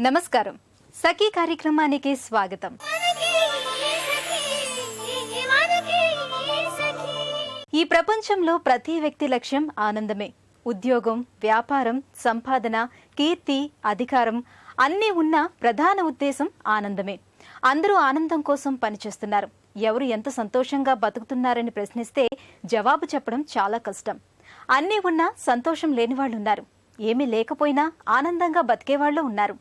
నమస్కారం సఖీ కార్యక్రమానికి స్వాగతం. ఈ ప్రపంచంలో ప్రతి వ్యక్తి లక్ష్యం ఆనందమే. ఉద్యోగం, వ్యాపారం, సంపాదన, కీర్తి, అధికారం అన్నీ ఉన్న ప్రధాన ఉద్దేశం ఆనందమే. అందరూ ఆనందం కోసం పనిచేస్తున్నారు. ఎవరు ఎంత సంతోషంగా బతుకుతున్నారని ప్రశ్నిస్తే జవాబు చెప్పడం చాలా కష్టం. అన్నీ ఉన్నా సంతోషం లేని వాళ్ళు ఉన్నారు. ఏమీ లేకపోయినా ఆనందంగా బతికేవాళ్లు ఉన్నారు.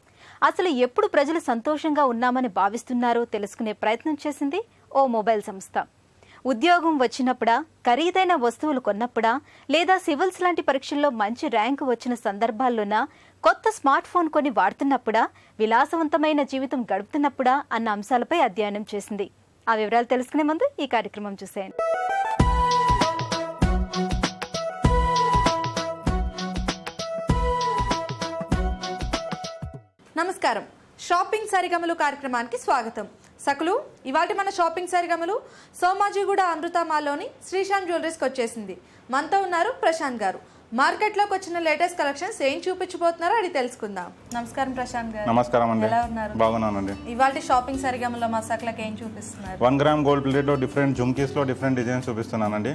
అసలు ఎప్పుడు ప్రజలు సంతోషంగా ఉన్నామని భావిస్తున్నారో తెలుసుకునే ప్రయత్నం చేసింది ఓ మొబైల్ సంస్థ. ఉద్యోగం వచ్చినప్పుడా, ఖరీదైన వస్తువులు కొన్నప్పుడా, లేదా సివిల్స్ లాంటి పరీక్షల్లో మంచి ర్యాంకు వచ్చిన సందర్భాల్లోనా, కొత్త స్మార్ట్ ఫోన్ కొని వాడుతున్నప్పుడా, విలాసవంతమైన జీవితం గడుపుతున్నప్పుడా అన్న అంశాలపై అధ్యయనం చేసింది. ఆ వివరాలు తెలుసుకునే ముందు ఈ కార్యక్రమం చూసేయండి. నమస్కారం. షాపింగ్ సరిగమలు కార్యక్రమానికి స్వాగతం. సకులు, ఇవాటి మన షాపింగ్ సరిగమలు సోమాజిగూడ అమృతమాల్లోని శ్రీశాంత్ జ్యువెలరీస్కి వచ్చేసింది. మనతో ఉన్నారు ప్రశాంత్ గారు. మార్కెట్లోకి వచ్చిన లేటెస్ట్ కలెక్షన్స్ ఏం చూపించబోతున్నారో అది తెలుసుకుందాం. నమస్కారం ప్రశాంత్ గారు. నమస్కారం అండి. ఎలా ఉన్నారు? బాగున్నానండి. ఇవాటి షాపింగ్ సరిగమలో మా సకులకు ఏం చూపిస్తున్నారు? 1 గ్రామ్ గోల్డ్ ప్లేట్ లో డిఫరెంట్ జుమ్కీస్ లో డిఫరెంట్ డిజైన్స్ చూపిస్తున్నానండి.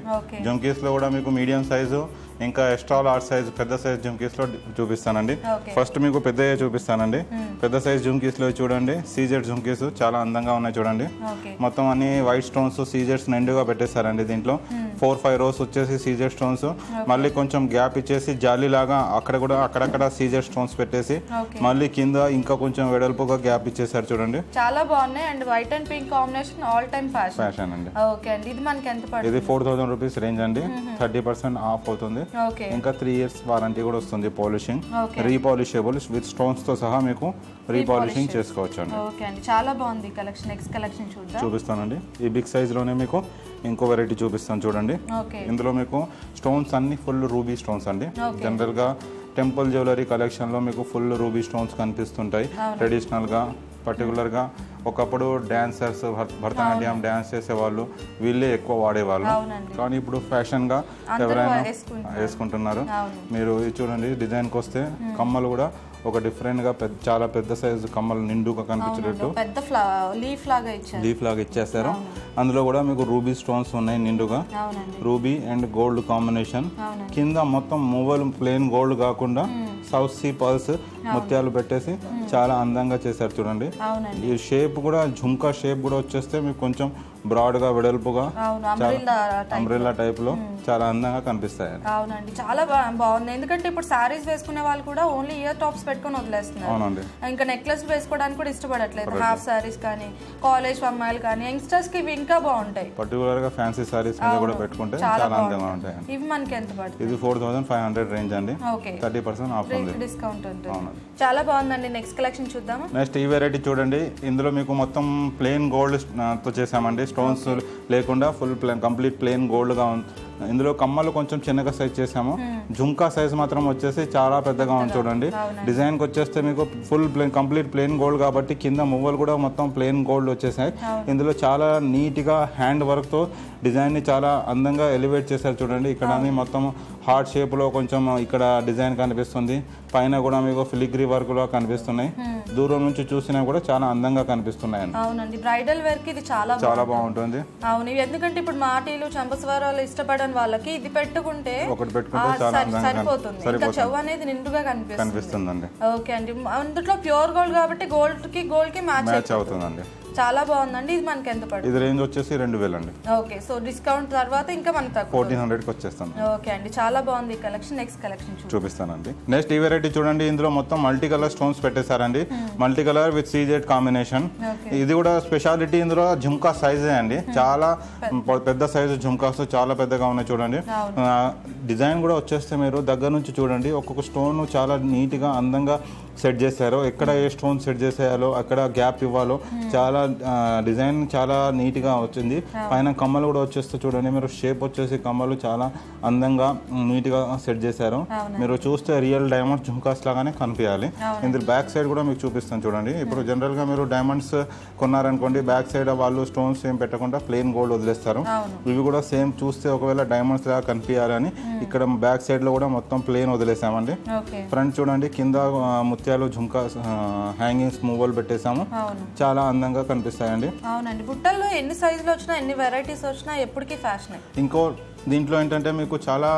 జుమ్కీస్ లో కూడా మీకు మీడియం సైజు, ఇంకా ఎక్స్ట్రా లార్జ్ సైజ్, పెద్ద సైజ్ జుమ్కీస్ లో చూపిస్తానండి. ఫస్ట్ మీకు పెద్దగా చూపిస్తానండి. పెద్ద సైజ్ జుమ్కీస్ లో చూడండి, సీజెడ్ జుమ్కీస్ చాలా అందంగా ఉన్నాయి చూడండి. మొత్తం అన్ని వైట్ స్టోన్స్, సీజెడ్స్ నిండుగా పెట్టేశారండి. దీంట్లో 4-5 రోస్ వచ్చేసి సీజెడ్ స్టోన్స్, మళ్ళీ కొంచెం గ్యాప్ ఇచ్చేసి జాలీ లాగా అక్కడ కూడా అక్కడక్కడ సీజెడ్ స్టోన్స్ పెట్టేసి మళ్ళీ కింద ఇంకా కొంచెం వెడల్పుగా గ్యాప్ ఇచ్చేసారు చూడండి. చాలా బాగున్నాయి. And white and pink combination all time fashion అండి. ఓకే అండి. ఇది మనకి ఎంత పడుతుంది? ఇది 4000 రూపీస్ రేంజ్ అండి. 30% ఆఫ్ అవుతుంది. ఇంకా 3 years వారంటీ కూడా వస్తుంది. పాలిషింగ్ రీపాలిషబుల్ విత్ స్టోన్స్ తో సహా మీకు రీపాలిషింగ్ చేసుకోవచ్చు అండి. ఓకే అండి, చాలా బాగుంది కలెక్షన్. నెక్స్ట్ కలెక్షన్ చూపిస్తానండి. ఈ బిగ్ సైజ్ లోనే మీకు ఇంకో వెరైటీ చూపిస్తాను చూడండి. ఇందులో మీకు స్టోన్స్ అన్ని ఫుల్ రూబీ స్టోన్స్ అండి. జనరల్ గా టెంపుల్ జ్యువెలరీ కలెక్షన్ లో మీకు ఫుల్ రూబీ స్టోన్స్ కనిపిస్తుంటాయి. ట్రెడిషనల్ గా పర్టికులర్ గా ఒకప్పుడు డాన్సర్స్, భరతనాట్యం డాన్స్ చేసేవాళ్ళు వీళ్ళే ఎక్కువ వాడేవాళ్ళు. కానీ ఇప్పుడు ఫ్యాషన్ గా ఎవరైనా వేసుకుంటున్నారు. మీరు చూడండి, డిజైన్కి వస్తే కమ్మలు కూడా ఒక డిఫరెంట్ గా చాలా పెద్ద సైజు కమ్మలు నిండుగా కనిపించేటట్టు లీఫ్ లాగా ఇచ్చేస్తారు. అందులో కూడా మీకు రూబీ స్టోన్స్ ఉన్నాయి నిండుగా. Ruby and gold combination. కింద మొత్తం మూవల్ ప్లెయిన్ గోల్డ్ కాకుండా సౌత్ సీ పర్ల్స్ ముత్యాలు పెట్టేసి చాలా అందంగా చేశారు చూడండి. ఈ షేప్ కూడా ఝుమ్కా షేప్ కూడా వచ్చేస్తే మీకు కొంచెం బ్రాడ్ గా వెడల్పుగా అంబ్రెల్లా టైప్ లో చాలా అందంగా కనిపిస్తాయి. అవునండి, చాలా బాగుంది. ఎందుకంటే ఇప్పుడు సారీస్ వేసుకునే వాళ్ళు కూడా ఓన్లీ ఇయర్ టాప్స్ పెట్టుకుని వదిలేస్తున్నారు. అవునండి, ఇంకా నెక్లెస్ వేసుకోవడానికి కూడా ఇష్టపడట్లేదు. హాఫ్ సారీస్ కానీ, కాలేజ్ అమ్మాయిలు కానీ, యంగ్స్టర్స్ కి ఇవి ఇంకా బాగుంటాయి. పర్టికులర్ గా ఫ్యాన్సీ సారీస్ మీద కూడా పెట్టుకుంటే చాలా అందంగా ఉంటాయి. ఇవి మనకి ఎంత పడుతుంది? ఇది 4500 రేంజ్ అండి. 30% ఆఫ్ ఉంది, డిస్కౌంట్ ఉంటుంది. చాలా బాగుందండి. నెక్స్ట్ కలెక్షన్ చూద్దాము. నెక్స్ట్ ఈ వెరైటీ చూడండి. ఇందులో మీకు మొత్తం ప్లెయిన్ గోల్డ్ తో చేసామండి. స్టోన్స్ లేకుండా ఫుల్ కంప్లీట్ ప్లెయిన్ గోల్డ్ గా ఉంది. ఇందులో కమ్మలు కొంచెం చిన్నగా సైజ్ చేసాము. జుమ్కా సైజ్ మాత్రం వచ్చేసి చాలా పెద్దగా ఉంది చూడండి. డిజైన్ కి వచ్చేస్తే మీకు ఫుల్ కంప్లీట్ ప్లెయిన్ గోల్డ్ కాబట్టి కింద మువ్వలు కూడా మొత్తం ప్లెయిన్ గోల్డ్ వచ్చేసాయి. ఇందులో చాలా నీట్ గా హ్యాండ్ వర్క్ తో డిజైన్ ని చాలా అందంగా ఎలివేట్ చేశారు చూడండి. ఇక్కడ మొత్తం హార్ట్ షేప్ లో కొంచెం ఇక్కడ డిజైన్ కనిపిస్తుంది. పైన కూడా మీకు ఫిలిగ్రీ వర్క్ లో కనిపిస్తున్నాయి. దూరం నుంచి చూసినా కూడా చాలా అందంగా కనిపిస్తున్నాయి. అవునండి, బ్రైడల్ వర్క్ ఇది చాలా బాగుంటుంది. అవును, ఎందుకంటే ఇప్పుడు మాటీలు, చంపస్వరాలు ఇష్టపడని వాళ్ళకి ఇది పెట్టుకుంటే సరిపోతుంది. ఇంకా చెవు అనేది నిండుగా కనిపిస్తుంది. ఓకే అండి. అందులో ప్యూర్ గోల్డ్ కాబట్టి గోల్డ్ కి మ్యాచ్ అవుతుందండి. చాలా బాగుందండి. ఇది మనకి ఎంత పడుతుంది? ఇది రేంజ్ వచ్చేసి 2000 అండి. ఓకే, సో డిస్కౌంట్ తర్వాత ఇంకా మనకి 1400 కి వచ్చేస్తాను. ఓకే అండి, చాలా బాగుంది ఈ కలెక్షన్. నెక్స్ట్ కలెక్షన్ చూపిస్తానండి. నెక్స్ట్ ఈ వెరైటీ చూడండి. ఇందులో మొత్తం మల్టీ కలర్ స్టోన్స్ పెట్టేశారండి. Multi colour with CZ combination. ఇది కూడా స్పెషాలిటీ. ఇందులో ఝుమ్కా సైజే అండి. చాలా పెద్ద సైజు ఝుమ్కాస్ చాలా పెద్దగా ఉన్నాయి చూడండి. డిజైన్ కూడా వచ్చేస్తే మీరు దగ్గర నుంచి చూడండి. ఒక్కొక్క స్టోన్ చాలా నీట్ గా అందంగా సెట్ చేశారు. ఎక్కడ ఏ స్టోన్ సెట్ చేసేయాలో, అక్కడ గ్యాప్ ఇవ్వాలో చాలా డిజైన్ చాలా నీట్ గా వచ్చింది. పైన కమ్మలు కూడా వచ్చేస్తే చూడండి. మీరు షేప్ వచ్చేసి కమ్మలు చాలా అందంగా నీట్ గా సెట్ చేశారు. మీరు చూస్తే రియల్ డైమండ్ ఝుమ్కాస్ లాగానే కనిపించాలి. ఇందులో బ్యాక్ సైడ్ కూడా మీకు చూపిస్తాను చూడండి. ఇప్పుడు జనరల్ గా మీరు డైమండ్స్ కొన్నారనుకోండి, బ్యాక్ సైడ్ వాళ్ళు స్టోన్స్ ఏం పెట్టకుండా ప్లెయిన్ గోల్డ్ వదిలేస్తారు. ఇవి కూడా సేమ్ చూస్తే ఒకవేళ డైమండ్స్ లాగా కనిపించాలని ఇక్కడ బ్యాక్ సైడ్ లో కూడా మొత్తం ప్లెయిన్ వదిలేసామండి. ఫ్రంట్ చూడండి, కింద ముత్యాలు జుంకా హ్యాంగింగ్స్ మూవల్ పెట్టేసాము, చాలా అందంగా కనిపిస్తాయండి. అవునండి, బుట్టల్లో ఎన్ని సైజులు వచ్చినా ఎన్ని వెరైటీస్ వచ్చినా ఎప్పటికీ ఫ్యాషన్. ఇంకో దీంట్లో ఏంటంటే మీకు చాలా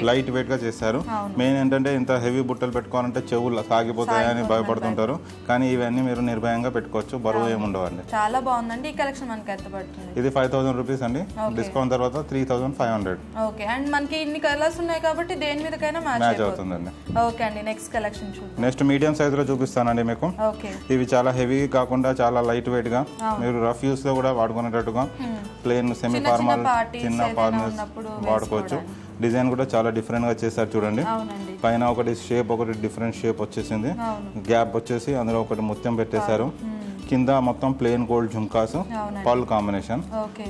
లైట్ వెయిట్ గా చేశారు. మెయిన్ ఏంటంటే ఇంత హెవీ బుట్టలు పెట్టుకోవాలంటే చెవులు సాగిపోతాయని భయపడుతుంటారు, కానీ ఇవన్నీ మీరు నిర్భయంగా పెట్టుకోవచ్చు, బరువు ఏముండవండి. చాలా బాగుందండి. ఈ కలెక్షన్ మనకి ఎంత పడుతుంది? ఇది 5000 రూపీస్ అండి, డిస్కౌంట్ తర్వాత 3500. ఓకే, అండ్ మనకి ఇన్ని కలర్స్ ఉన్నాయి కాబట్టి దేని మీదకైనా మ్యాచ్ అవుతుందండి. ఓకే అండి, నెక్స్ట్ కలెక్షన్ చూద్దాం. నెక్స్ట్ మీడియం సైజ్ లో చూపిస్తానండి మీకు. ఓకే, ఇవి చాలా హెవీ కాకుండా చాలా లైట్ వెయిట్ గా మీరు రఫ్ యూస్ లో కూడా వాడుకునేటట్టుగా ప్లేన్ సెమీ ఫార్మల్ చిన్న ఫార్మల్స్ వాడుకోవచ్చు. డిజైన్ కూడా చాలా డిఫరెంట్ గా చేశారు చూడండి. పైన ఒకటి షేప్, ఒకటి డిఫరెంట్ షేప్ వచ్చేసింది, గ్యాప్ వచ్చేసి అందులో ఒకటి ముత్యం పెట్టేశారు. కింద మొత్తం plain gold jhumkas, pearl combination.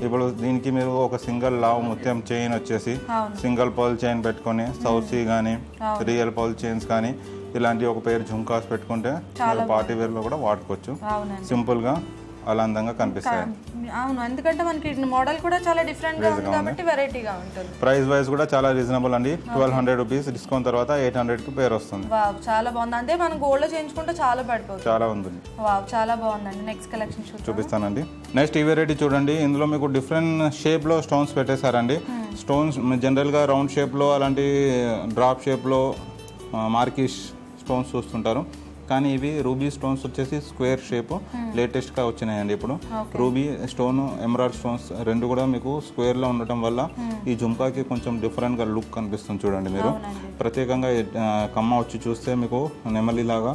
ఇప్పుడు దీనికి మీరు ఒక సింగిల్ లావ్ ముత్యం చైన్ వచ్చేసి సింగిల్ పర్ల్ చైన్ పెట్టుకొని సౌత్ సీ కానీ రియల్ పర్ల్ చైన్స్ కానీ ఇలాంటి ఒక పేరు జుంకాస్ పెట్టుకుంటే పార్టీ వేర్ లో కూడా వాడుకోవచ్చు. సింపుల్ గా అలా అందంగా కనిపిస్తాయి. అవును, ఎందుకంటే మనకి మోడల్ కూడా చాలా డిఫరెంట్ గా ఉంది కాబట్టి వెరైటీగా ఉంటుంది. ప్రైస్ వైస్ కూడా చాలా రీజనబుల్ అండి, 1200 రూపీస్, డిస్కౌంట్ తర్వాత 800 కి పేరు వస్తుంది. వావ్, చాలా బాగుంది. అంటే మనం గోల్డ్ లో చేయించుకుంటే చాలా పడిపోతుంది. చాలా ఉంది. వావ్, చాలా బాగుందండి. నెక్స్ట్ కలెక్షన్ చూపిస్తానండి. నెక్స్ట్ ఈ వెరైటీ చూడండి. ఇందులో మీకు డిఫరెంట్ షేప్ లో స్టోన్స్ పెట్టేశారండి. స్టోన్స్ జనరల్ గా రౌండ్ షేప్ లో అలాంటి డ్రాప్ షేప్ లో మార్కిష్ స్టోన్స్ చూస్తుంటారు, కానీ ఇవి రూబీ స్టోన్స్ వచ్చేసి స్క్వేర్ షేప్ లేటెస్ట్ గా వచ్చినాయండి. ఇప్పుడు రూబీ స్టోన్, ఎమరాల్డ్ స్టోన్స్ రెండు కూడా మీకు స్క్వేర్ లో ఉండటం వల్ల ఈ జుంకాకి కొంచెం డిఫరెంట్ గా లుక్ కనిపిస్తుంది చూడండి. మీరు ప్రత్యేకంగా కమ్మ వచ్చి చూస్తే మీకు నెమలి లాగా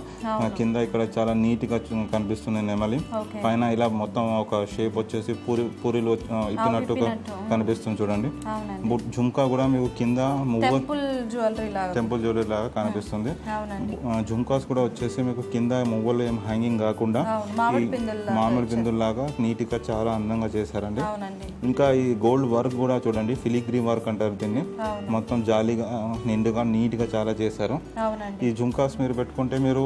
కింద ఇక్కడ చాలా నీట్ గా కనిపిస్తుంది నెమలి. పైన ఇలా మొత్తం ఒక షేప్ వచ్చేసి పూరిలో ఇప్పినట్టుగా కనిపిస్తుంది చూడండి. జుంకా కూడా మీకు కింద టెంపుల్ జ్యువెలరీ లాగా కనిపిస్తుంది. జుంకాస్ కూడా వచ్చేసి మీకు కింద మువ్వలు ఏం హ్యాంగింగ్ కాకుండా మామిడి పిందుల్లాగా నీట్ గా చాలా అందంగా చేశారండి. ఇంకా ఈ గోల్డ్ వర్క్ కూడా చూడండి, ఫిలిగ్రీ వర్క్ అంటారు దీన్ని. మొత్తం జాలీగా నిండుగా నీట్ గా చాలా చేశారు. ఈ జుంకాస్ మీరు పెట్టుకుంటే మీరు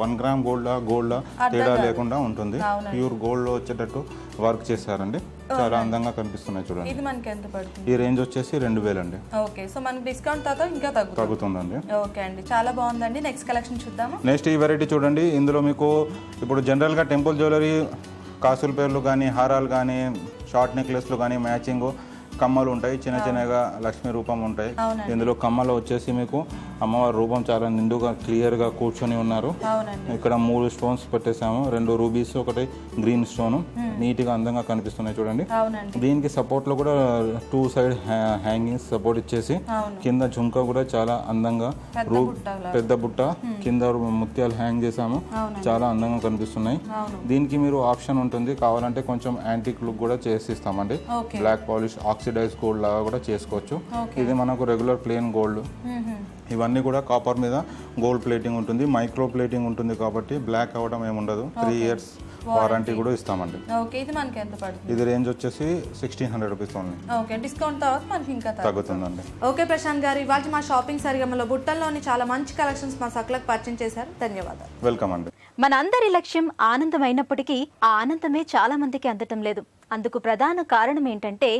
1 గ్రామ్ గోల్డ్ తేడా లేకుండా ఉంటుంది. ప్యూర్ గోల్డ్ లో వచ్చేటట్టు వర్క్ చేశారండి, చాలా అందంగా కనిపిస్తున్నాయి చూడండి. ఇది మనకి ఎంత పడుతుంది? ఈ రేంజ్ వచ్చేసి 2000 అండి. ఓకే, సో మనకి డిస్కౌంట్ తర్వాత ఇంకా తగ్గుతుందండి. ఓకే అండి, చాలా బాగుందండి. నెక్స్ట్ కలెక్షన్ చూద్దాము. నెక్స్ట్ ఈ వెరైటీ చూడండి. ఇందులో మీకు ఇప్పుడు జనరల్ గా టెంపుల్ జ్యువెలరీ కాసుల పేర్లు కానీ, హారాలు కానీ, షార్ట్ నెక్లెస్లు కానీ, మ్యాచింగ్ కమ్మలు ఉంటాయి, చిన్న చిన్నగా లక్ష్మీ రూపం ఉంటాయి. ఇందులో కమ్మలు వచ్చేసి మీకు అమ్మవారి రూపం చాలా నిండుగా క్లియర్ గా కూర్చొని ఉన్నారు. ఇక్కడ 3 స్టోన్స్ పెట్టేసాము, 2 రూబీస్, ఒకటి గ్రీన్ స్టోన్, నీట్ గా అందంగా కనిపిస్తున్నాయి చూడండి. దీనికి సపోర్ట్ లో కూడా 2 సైడ్ హ్యాంగింగ్స్ సపోర్ట్ ఇచ్చేసి కింద జుంకా కూడా చాలా అందంగా పెద్ద బుట్ట కింద ముత్యాలు హ్యాంగ్ చేసాము, చాలా అందంగా కనిపిస్తున్నాయి. దీనికి మీరు ఆప్షన్ ఉంటుంది, కావాలంటే కొంచెం యాంటిక్ లుక్ కూడా చేసిస్తామండి. బ్లాక్ పాలిష్ ఆక్సిడైజ్ గోల్డ్ లాగా కూడా చేసుకోవచ్చు. ఇది మనకు రెగ్యులర్ ప్లెయిన్ గోల్డ్. ఇవన్నీ కూడా కాపర్ మీద గోల్డ్ ప్లేటింగ్ ఉంటుంది, మైక్రో ప్లేటింగ్ ఉంటుంది కాబట్టి బ్లాక్ అవ్వడం ఏముండదు. 3 years వారంటీ కూడా ఇస్తామండి. ఇది రేంజ్ వచ్చేసి 1600 రూపీస్ ఓన్లీ. ఓకే, డిస్కౌంట్ తర్వాత మనకి ఇంకా తగ్గుతుందండి. ఓకే ప్రశాంత్ గారు, ఇవాళ మా షాపింగ్ సరిగమలో బుట్టల్లోని చాలా మంచి కలెక్షన్స్ మా సకులకు పరిచయం చేశారు. ధన్యవాదాలు. వెల్కమ్ అండి. మనందరి లక్ష్యం ఆనందమైనప్పటికీ ఆ ఆనందమే చాలా మందికి అందటం లేదు. అందుకు ప్రధాన కారణం ఏంటంటే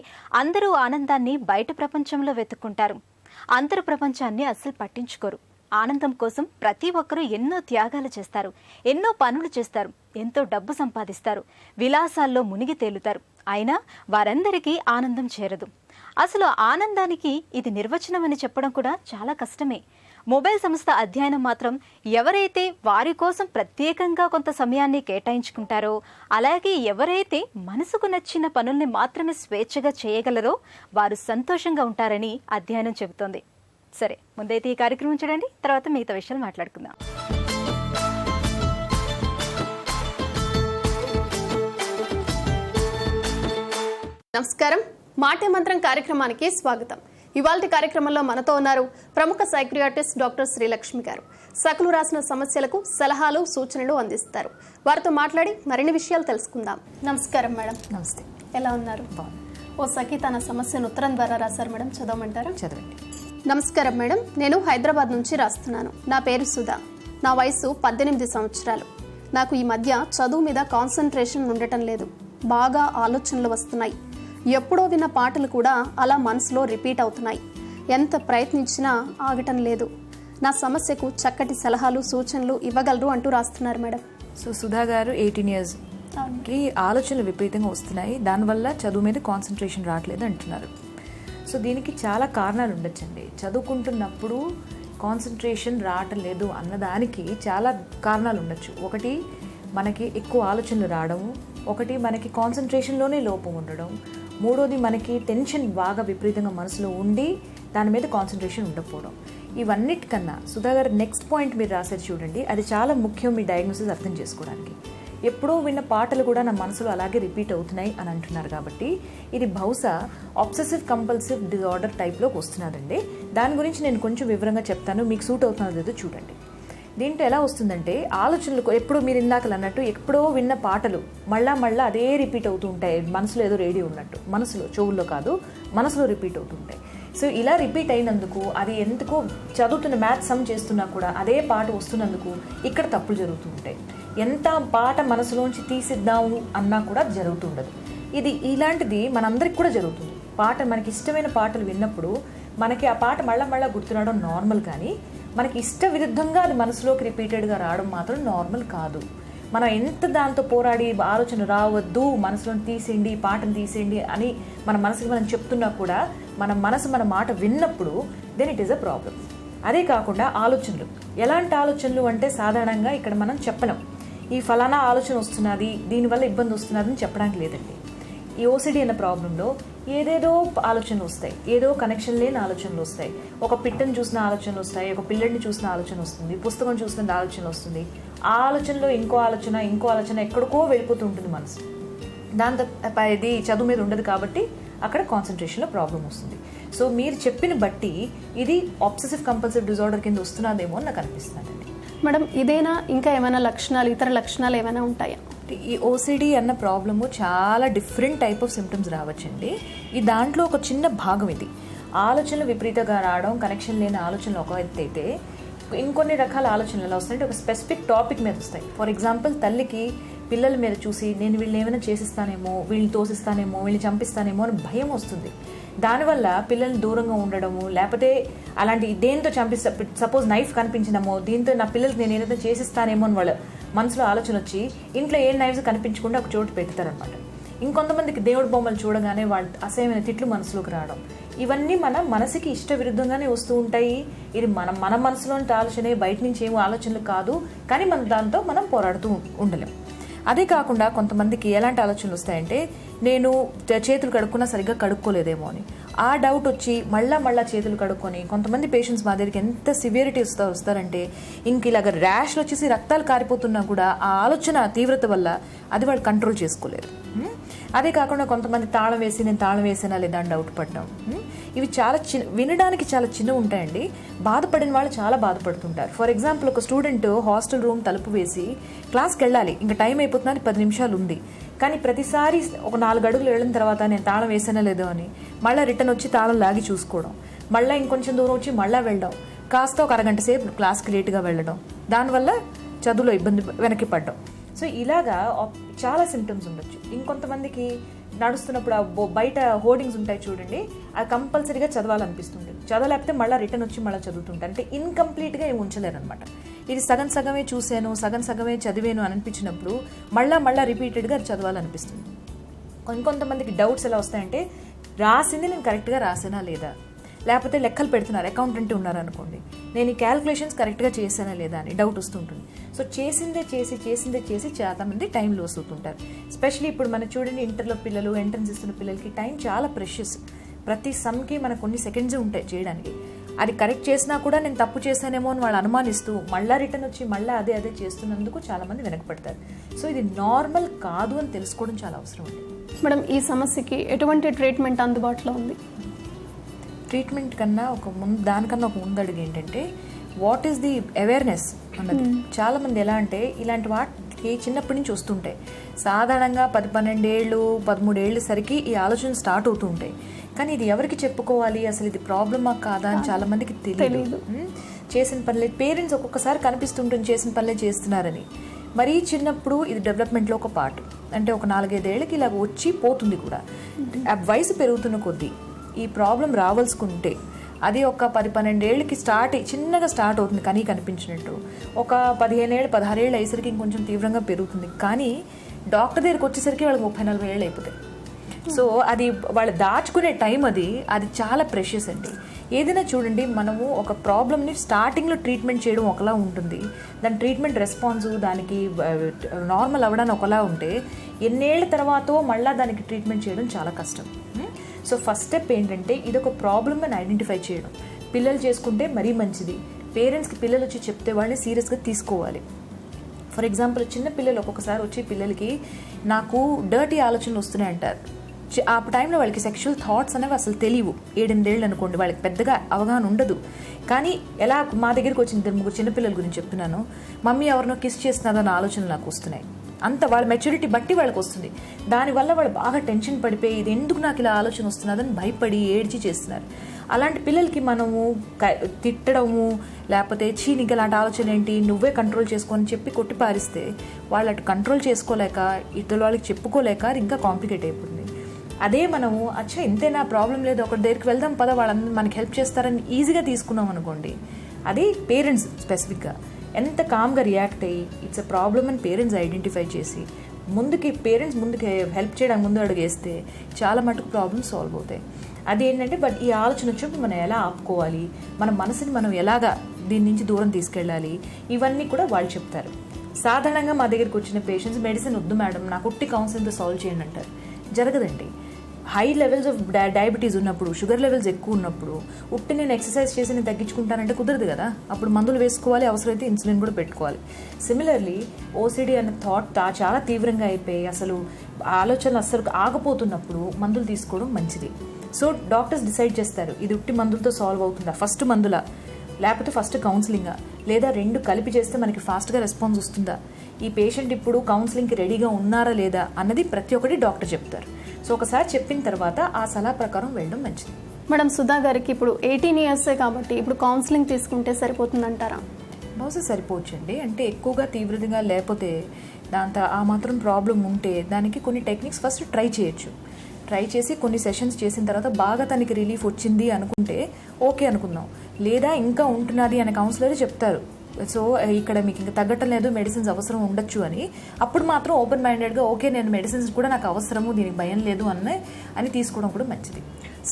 అందరూ ఆనందాన్ని బయట ప్రపంచంలో వెతుక్కుంటారు, అంతర్ ప్రపంచాన్ని అస్సలు పట్టించుకోరు. ఆనందం కోసం ప్రతి ఒక్కరూ ఎన్నో త్యాగాలు చేస్తారు, ఎన్నో పనులు చేస్తారు, ఎంతో డబ్బు సంపాదిస్తారు, విలాసాల్లో మునిగి తేలుతారు. అయినా వారందరికీ ఆనందం చేరదు. అసలు ఆనందానికి ఇది నిర్వచనం అని చెప్పడం కూడా చాలా కష్టమే. మొబైల్ సంస్థ అధ్యయనం మాత్రం ఎవరైతే వారి కోసం ప్రత్యేకంగా కొంత సమయాన్ని కేటాయించుకుంటారో, అలాగే ఎవరైతే మనసుకు నచ్చిన పనుల్ని మాత్రమే స్వేచ్ఛగా చేయగలరో వారు సంతోషంగా ఉంటారని అధ్యయనం చెబుతోంది. సరే, ముందైతే ఈ కార్యక్రమం చూడండి, తర్వాత మిగతా విషయాలు మాట్లాడుకుందాం. నమస్కారం, మాటే మంత్రం కార్యక్రమానికి స్వాగతం. ఇవాల్టి కార్యక్రమంలో మనతో ఉన్నారు ప్రముఖ సైక్రియాటిస్ట్ డాక్టర్ శ్రీలక్ష్మి గారు. సకులు రాసిన సమస్యలకు సలహాలు సూచనలు అందిస్తారు. వారితో మాట్లాడి మరిన్ని విషయాలు తెలుసుకుందాం. నమస్కారం మేడం. నమస్తే. ఎలా ఉన్నారు? ఓ సఖి తన సమస్యను ఉత్తరం ద్వారా రాశారు మేడం, చదవమంటారా? చదవండి. నమస్కారం మేడం, నేను హైదరాబాద్ నుంచి రాస్తున్నాను. నా పేరు సుధా. నా వయసు 18 సంవత్సరాలు. నాకు ఈ మధ్య చదువు మీద కాన్సన్ట్రేషన్ ఉండటం లేదు. బాగా ఆలోచనలు వస్తున్నాయి. ఎప్పుడో విన్న పాటలు కూడా అలా మనసులో రిపీట్ అవుతున్నాయి. ఎంత ప్రయత్నించినా ఆగటం లేదు. నా సమస్యకు చక్కటి సలహాలు సూచనలు ఇవ్వగలరు అంటూ రాస్తున్నారు మేడం. సో సుధా గారు 18 yearsకి ఆలోచనలు విపరీతంగా వస్తున్నాయి, దానివల్ల చదువు మీద కాన్సన్ట్రేషన్ రావట్లేదు అంటున్నారు. సో దీనికి చాలా కారణాలు ఉండొచ్చండి. చదువుకుంటున్నప్పుడు కాన్సన్ట్రేషన్ రావటం లేదు అన్నదానికి చాలా కారణాలు ఉండొచ్చు. ఒకటి మనకి ఎక్కువ ఆలోచనలు రావడము, ఒకటి మనకి కాన్సన్ట్రేషన్లోనే లోపం ఉండడం, మూడోది మనకి టెన్షన్ బాగా విపరీతంగా మనసులో ఉండి దాని మీద కాన్సన్ట్రేషన్ ఉండకపోవడం. ఇవన్నిటికన్నా సుధా గారు నెక్స్ట్ పాయింట్ మీరు రాశారు చూడండి, అది చాలా ముఖ్యం మీ డయాగ్నోసిస్ అర్థం చేసుకోవడానికి. ఎప్పుడో విన్న పాటలు కూడా నా మనసులో అలాగే రిపీట్ అవుతున్నాయి అని అంటున్నారు కాబట్టి ఇది బహుశా ఆబ్సెసివ్ కంపల్సివ్ డిజార్డర్ టైప్లోకి వస్తున్నదండి. దాని గురించి నేను కొంచెం వివరంగా చెప్తాను, మీకు సూట్ అవుతున్నది ఏదో చూడండి. దీంట్లో ఎలా వస్తుందంటే ఆలోచనలు ఎప్పుడో మీరు ఇందాకలు అన్నట్టు ఎప్పుడో విన్న పాటలు మళ్ళా అదే రిపీట్ అవుతూ ఉంటాయి. మనసులో ఏదో రేడియో ఉన్నట్టు, మనసులో చెవుల్లో కాదు మనసులో రిపీట్ అవుతూ ఉంటాయి. సో ఇలా రిపీట్ అయినందుకు అది ఎందుకో చదువుతున్న మ్యాథ్స్ సమ్ చేస్తున్నా కూడా అదే పాట వస్తున్నందుకు ఇక్కడ తప్పులు జరుగుతూ ఉంటాయి. ఎంత పాట మనసులోంచి తీసిద్దాము అన్నా కూడా జరుగుతుండదు. ఇది ఇలాంటిది మనందరికి కూడా జరుగుతుంది. పాట మనకి ఇష్టమైన పాటలు విన్నప్పుడు మనకి ఆ పాట మళ్ళా గుర్తురావడం నార్మల్, కానీ మనకి ఇష్ట విరుద్ధంగా అది మనసులోకి రిపీటెడ్గా రావడం మాత్రం నార్మల్ కాదు. మనం ఎంత దాంతో పోరాడి ఆలోచన రావద్దు, మనసులో తీసేయండి, పాటను తీసేయండి అని మన మనసుకి మనం చెప్తున్నా కూడా మన మనసు మన మాట విన్నప్పుడు then it is a problem. అదే కాకుండా ఆలోచనలు, ఎలాంటి ఆలోచనలు అంటే సాధారణంగా ఇక్కడ మనం చెప్పలేం ఈ ఫలానా ఆలోచన వస్తున్నది దీనివల్ల ఇబ్బంది వస్తున్నది అని చెప్పడానికి లేదండి. ఈ ఓసిడి అన్న ప్రాబ్లంలో ఏదేదో ఆలోచనలు వస్తాయి, ఏదో కనెక్షన్ లేని ఆలోచనలు వస్తాయి. ఒక పిట్టను చూసిన ఆలోచనలు వస్తాయి, ఒక పిల్లడిని చూసిన ఆలోచన వస్తుంది, పుస్తకం చూసిన ఆలోచన వస్తుంది. ఆ ఆలోచనలో ఇంకో ఆలోచన ఎక్కడికో వెళ్ళిపోతూ ఉంటుంది మనసు. దాంతో ఇది చదువు మీద ఉండదు కాబట్టి అక్కడ కాన్సన్ట్రేషన్లో ప్రాబ్లం వస్తుంది. సో మీరు చెప్పిన బట్టి ఇది ఆబ్సెసివ్ కంపల్సివ్ డిజార్డర్ కింద వస్తున్నదేమో అని నాకు అనిపిస్తుందండి. మేడం ఇదేనా ఇంకా ఏమైనా లక్షణాలు, ఇతర లక్షణాలు ఏమైనా ఉంటాయా? ఈ ఓసిడి అన్న ప్రాబ్లము చాలా డిఫరెంట్ టైప్ ఆఫ్ సిమ్టమ్స్ రావచ్చండి. ఈ దాంట్లో ఒక చిన్న భాగం ఇది. ఆలోచనలు విపరీతంగా రావడం, కనెక్షన్ లేని ఆలోచనలు ఒక ఎత్తు అయితే ఇంకొన్ని రకాల ఆలోచనలు ఎలా వస్తాయంటే ఒక స్పెసిఫిక్ టాపిక్ మీద వస్తాయి. ఫర్ ఎగ్జాంపుల్ తల్లికి పిల్లల మీద చూసి నేను వీళ్ళని ఏమైనా చేసిస్తానేమో, వీళ్ళని తోసిస్తానేమో, వీళ్ళని చంపిస్తానేమో అని భయం వస్తుంది. దానివల్ల పిల్లల్ని దూరంగా ఉండడము, లేకపోతే అలాంటి దేంతో చంపిస్తా, సపోజ్ నైఫ్ కనిపించినమో దీంతో నా పిల్లలకి నేను ఏదైనా చేసిస్తానేమో అని వాళ్ళ మనసులో ఆలోచన వచ్చి ఇంట్లో ఏ నైఫ్స్ కనిపించకుండా ఒక చోటు పెడతారనమాట. ఇంకొంతమందికి దేవుడి బొమ్మలు చూడగానే వాళ్ళ అసహ్యమైన తిట్లు మనసులోకి రావడం, ఇవన్నీ మన మనసుకి ఇష్ట విరుద్ధంగానే వస్తూ ఉంటాయి. ఇది మన మనసులోని ఆలోచనే, బయట నుంచి ఏమో ఆలోచనలు కాదు, కానీ దాంతో మనం పోరాడుతూ ఉండలేం. అదే కాకుండా కొంతమందికి ఎలాంటి ఆలోచనలు వస్తాయంటే నేను చేతులు కడుక్కున్నా సరిగ్గా కడుక్కోలేదేమో అని ఆ డౌట్ వచ్చి మళ్ళా చేతులు కడుక్కొని, కొంతమంది పేషెంట్స్ మా దగ్గరికి ఎంత సివియరిటీ వస్తారంటే ఇంక ఇలాగ ర్యాష్లు వచ్చేసి రక్తాలు కారిపోతున్నా కూడా ఆ ఆలోచన తీవ్రత వల్ల అది వాళ్ళు కంట్రోల్ చేసుకోలేరు. అదే కాకుండా కొంతమంది తాళం వేసి నేను తాళం వేసినా లేదా అని డౌట్ పడ్డాం. ఇవి చాలా వినడానికి చాలా చిన్నవి ఉంటాయండి. బాధపడిన వాళ్ళు చాలా బాధపడుతుంటారు. ఫర్ ఎగ్జాంపుల్ ఒక స్టూడెంట్ హాస్టల్ రూమ్ తలుపు వేసి క్లాస్కి వెళ్ళాలి, ఇంకా టైం అయిపోతుందని 10 నిమిషాలు ఉంది, కానీ ప్రతిసారి ఒక 4 అడుగులు వెళ్ళిన తర్వాత నేను తాళం వేసానా లేదో అని మళ్ళీ రిటర్న్ వచ్చి తాళం లాగి చూసుకోవడం, మళ్ళీ ఇంకొంచెం దూరం వచ్చి మళ్ళీ వెళ్ళడం, కాస్త ఒక అరగంట సేపు క్లాస్కి లేట్గా వెళ్ళడం, దానివల్ల చదువులో ఇబ్బంది వెనక్కి పడ్డం. సో ఇలాగా చాలా సిమ్టమ్స్ ఉండొచ్చు. ఇంకొంతమందికి నడుస్తున్నప్పుడు బయట హోర్డింగ్స్ ఉంటాయి చూడండి, అది కంపల్సరీగా చదవాలనిపిస్తుంది, చదవలేకపోతే మళ్ళీ రిటర్న్ వచ్చి మళ్ళీ చదువుతుంటారు. అంటే ఇన్కంప్లీట్గా ఏమి ఉంచలేరు అనమాట. ఇది సగమే చూశాను, సగమే చదివాను అని అనిపించినప్పుడు మళ్ళీ రిపీటెడ్గా చదవాలనిపిస్తుంది. ఇంకొంతమందికి డౌట్స్ ఎలా వస్తాయంటే రాసింది నేను కరెక్ట్గా రాసానా లేదా, లేకపోతే లెక్కలు పెడుతున్నారు, అకౌంటెంట్ ఉన్నారనుకోండి, నేను ఈ క్యాల్కులేషన్స్ కరెక్ట్గా చేశానా లేదా అని డౌట్ వస్తుంటుంది. సో చేసిందే చేసి చాలా మంది టైం లాస్ అవుతుంటారు. ఎస్పెషలీ ఇప్పుడు మనం చూడండి ఇంటర్లో పిల్లలు, ఎంట్రన్స్ ఇస్తున్న పిల్లలకి టైం చాలా ప్రెషియస్. ప్రతి సమ్కి మనకు కొన్ని సెకండ్స్ ఉంటాయి చేయడానికి. అది కరెక్ట్ చేసినా కూడా నేను తప్పు చేశానేమో అని వాళ్ళు అనుమానిస్తూ మళ్ళీ రిటర్న్ వచ్చి మళ్ళీ అదే చేస్తున్నందుకు చాలామంది వెనకపడతారు. సో ఇది నార్మల్ కాదు అని తెలుసుకోవడం చాలా అవసరం ఉంది. మేడం ఈ సమస్యకి ఎటువంటి ట్రీట్మెంట్ అందుబాటులో ఉంది? ట్రీట్మెంట్ కన్నా దానికన్నా ఒక ముందు అడుగు ఏంటంటే వాట్ ఈస్ ది అవేర్నెస్ అన్నది. చాలామంది ఎలా అంటే ఇలాంటి వాటికి చిన్నప్పటి నుంచి వస్తుంటాయి. సాధారణంగా 10-12 ఏళ్ళు 13 ఏళ్ళ సరికి ఈ ఆలోచన స్టార్ట్ అవుతూ ఉంటాయి. కానీ ఇది ఎవరికి చెప్పుకోవాలి, అసలు ఇది ప్రాబ్లమా కాదా అని చాలా మందికి తెలియదు. చేసిన పనులే పేరెంట్స్ ఒక్కొక్కసారి కనిపిస్తుంటుంది చేసిన పనులే చేస్తున్నారని. మరీ చిన్నప్పుడు ఇది డెవలప్మెంట్లో ఒక పార్ట్. అంటే ఒక 4-5 ఏళ్ళకి ఇలాగ వచ్చి పోతుంది కూడా. వయసు పెరుగుతున్న కొద్దీ ఈ ప్రాబ్లం రావాల్సుకుంటే అది ఒక 10-12 ఏళ్ళకి చిన్నగా స్టార్ట్ అవుతుంది కానీ కనిపించినట్టు. ఒక 15 ఏళ్ళు 16 ఏళ్ళు అయ్యేసరికి ఇంకొంచెం తీవ్రంగా పెరుగుతుంది. కానీ డాక్టర్ దగ్గరికి వచ్చేసరికి వాళ్ళకి 30-40 ఏళ్ళు అయిపోతాయి. సో అది వాళ్ళు దాచుకునే టైం అది చాలా ప్రెషియస్ అండి. ఏదైనా చూడండి, మనము ఒక ప్రాబ్లమ్ని స్టార్టింగ్లో ట్రీట్మెంట్ చేయడం ఒకలా ఉంటుంది, దాని ట్రీట్మెంట్ రెస్పాన్స్ దానికి నార్మల్ అవ్వడానికి ఒకలా ఉంటే ఎన్నేళ్ల తర్వాత మళ్ళీ దానికి ట్రీట్మెంట్ చేయడం చాలా కష్టం. సో ఫస్ట్ స్టెప్ ఏంటంటే ఇది ఒక ప్రాబ్లమ్ అని ఐడెంటిఫై చేయడం. పిల్లలు చేసుకుంటే మరీ మంచిది. పేరెంట్స్కి పిల్లలు వచ్చి చెప్తే వాళ్ళని సీరియస్గా తీసుకోవాలి. ఫర్ ఎగ్జాంపుల్, చిన్న పిల్లలు ఒక్కొక్కసారి వచ్చి పిల్లలకి నాకు డర్టీ ఆలోచనలు వస్తున్నాయి అంటారు. ఆ టైంలో వాళ్ళకి సెక్షువల్ థాట్స్ అనేవి అసలు తెలియవు. 7-8 ఏళ్ళు అనుకోండి, వాళ్ళకి పెద్దగా అవగాహన ఉండదు. కానీ ఎలా మా దగ్గరికి వచ్చిన 2-3 చిన్నపిల్లల గురించి చెప్తున్నాను, మమ్మీ ఎవరినో కిస్ చేస్తున్నారన్న ఆలోచనలు నాకు వస్తున్నాయి. అంత వాళ్ళ మెచ్యూరిటీ బట్టి వాళ్ళకి వస్తుంది. దానివల్ల వాళ్ళు బాగా టెన్షన్ పడిపోయి ఇది ఎందుకు నాకు ఇలా ఆలోచన వస్తున్నదని భయపడి ఏడ్చి చేస్తున్నారు. అలాంటి పిల్లలకి మనము తిట్టడము లేకపోతే నీకు అలాంటి ఆలోచన ఏంటి, నువ్వే కంట్రోల్ చేసుకొని చెప్పి కొట్టి పారిస్తే వాళ్ళు అటు కంట్రోల్ చేసుకోలేక ఇతరుల వాళ్ళకి చెప్పుకోలేక ఇంకా కాంప్లికేట్ అయిపోతుంది. అదే మనము ఇంతేనా, ప్రాబ్లం లేదు, ఒకటి దగ్గరికి వెళ్దాం పద, వాళ్ళందరూ మనకి హెల్ప్ చేస్తారని ఈజీగా తీసుకున్నాం అనుకోండి, అది పేరెంట్స్ స్పెసిఫిక్గా ఎంత కామ్గా రియాక్ట్ అయ్యి ఇట్స్ అ ప్రాబ్లమ్ అని పేరెంట్స్ ఐడెంటిఫై చేసి పేరెంట్స్ ముందుకి హెల్ప్ చేయడానికి ముందు అడుగేస్తే చాలా మటుకు ప్రాబ్లమ్స్ సాల్వ్ అవుతాయి. అదేంటంటే బట్ ఈ ఆలోచన వచ్చినప్పుడు మనం ఎలా ఆపుకోవాలి, మన మనసుని మనం ఎలాగా దీని నుంచి దూరం తీసుకెళ్ళాలి, ఇవన్నీ కూడా వాళ్ళు చెప్తారు. సాధారణంగా మా దగ్గరికి వచ్చిన పేషెంట్స్ మెడిసిన్ వద్దు మేడం, నాకు ఉట్టి కౌన్సిలింగ్తో సాల్వ్ చేయండి అంటారు. జరగదండి. హై లెవెల్స్ ఆఫ్ డయాబెటీస్ ఉన్నప్పుడు, షుగర్ లెవెల్స్ ఎక్కువ ఉన్నప్పుడు ఉట్టి నేను ఎక్సర్సైజ్ చేసి నేను తగ్గించుకుంటానంటే కుదరదు కదా. అప్పుడు మందులు వేసుకోవాలి, అవసరమైతే ఇన్సులిన్ కూడా పెట్టుకోవాలి. సిమిలర్లీ ఓసిడి అనే థాట్ చాలా తీవ్రంగా అయిపోయి అసలు ఆలోచనలు అస్సలు ఆగిపోతున్నప్పుడు మందులు తీసుకోవడం మంచిది. సో డాక్టర్స్ డిసైడ్ చేస్తారు ఇది ఉట్టి మందులతో సాల్వ్ అవుతుందా, ఫస్ట్ మందులా లేకపోతే ఫస్ట్ కౌన్సిలింగా, లేదా రెండు కలిపి చేస్తే మనకి ఫాస్ట్గా రెస్పాన్స్ వస్తుందా, ఈ పేషెంట్ ఇప్పుడు కౌన్సిలింగ్కి రెడీగా ఉన్నారా లేదా అన్నది ప్రతి ఒక్కటి డాక్టర్ చెప్తారు. సో ఒకసారి చెప్పిన తర్వాత ఆ సలహా ప్రకారం వెళ్ళడం మంచిది. మేడం, సుధా గారికి ఇప్పుడు 18 years కాబట్టి ఇప్పుడు కౌన్సిలింగ్ తీసుకుంటే సరిపోతుందంటారా? బహుశా సరిపోవచ్చండి. అంటే ఎక్కువగా తీవ్రతగా లేకపోతే దాంతో ఆ మాత్రం ప్రాబ్లం ఉంటే దానికి కొన్ని టెక్నిక్స్ ఫస్ట్ ట్రై చేయొచ్చు. ట్రై చేసి కొన్ని సెషన్స్ చేసిన తర్వాత బాగా తనకి రిలీఫ్ వచ్చింది అనుకుంటే ఓకే అనుకుందాం. లేదా ఇంకా ఉంటున్నది అని కౌన్సిలర్ చెప్తారు, సో ఇక్కడ మీకు ఇంకా తగ్గటం లేదు, మెడిసిన్స్ అవసరం ఉండొచ్చు అని, అప్పుడు మాత్రం ఓపెన్ మైండెడ్గా ఓకే నేను మెడిసిన్స్ కూడా నాకు అవసరము, దీనికి భయం లేదు అని తీసుకోవడం కూడా మంచిది.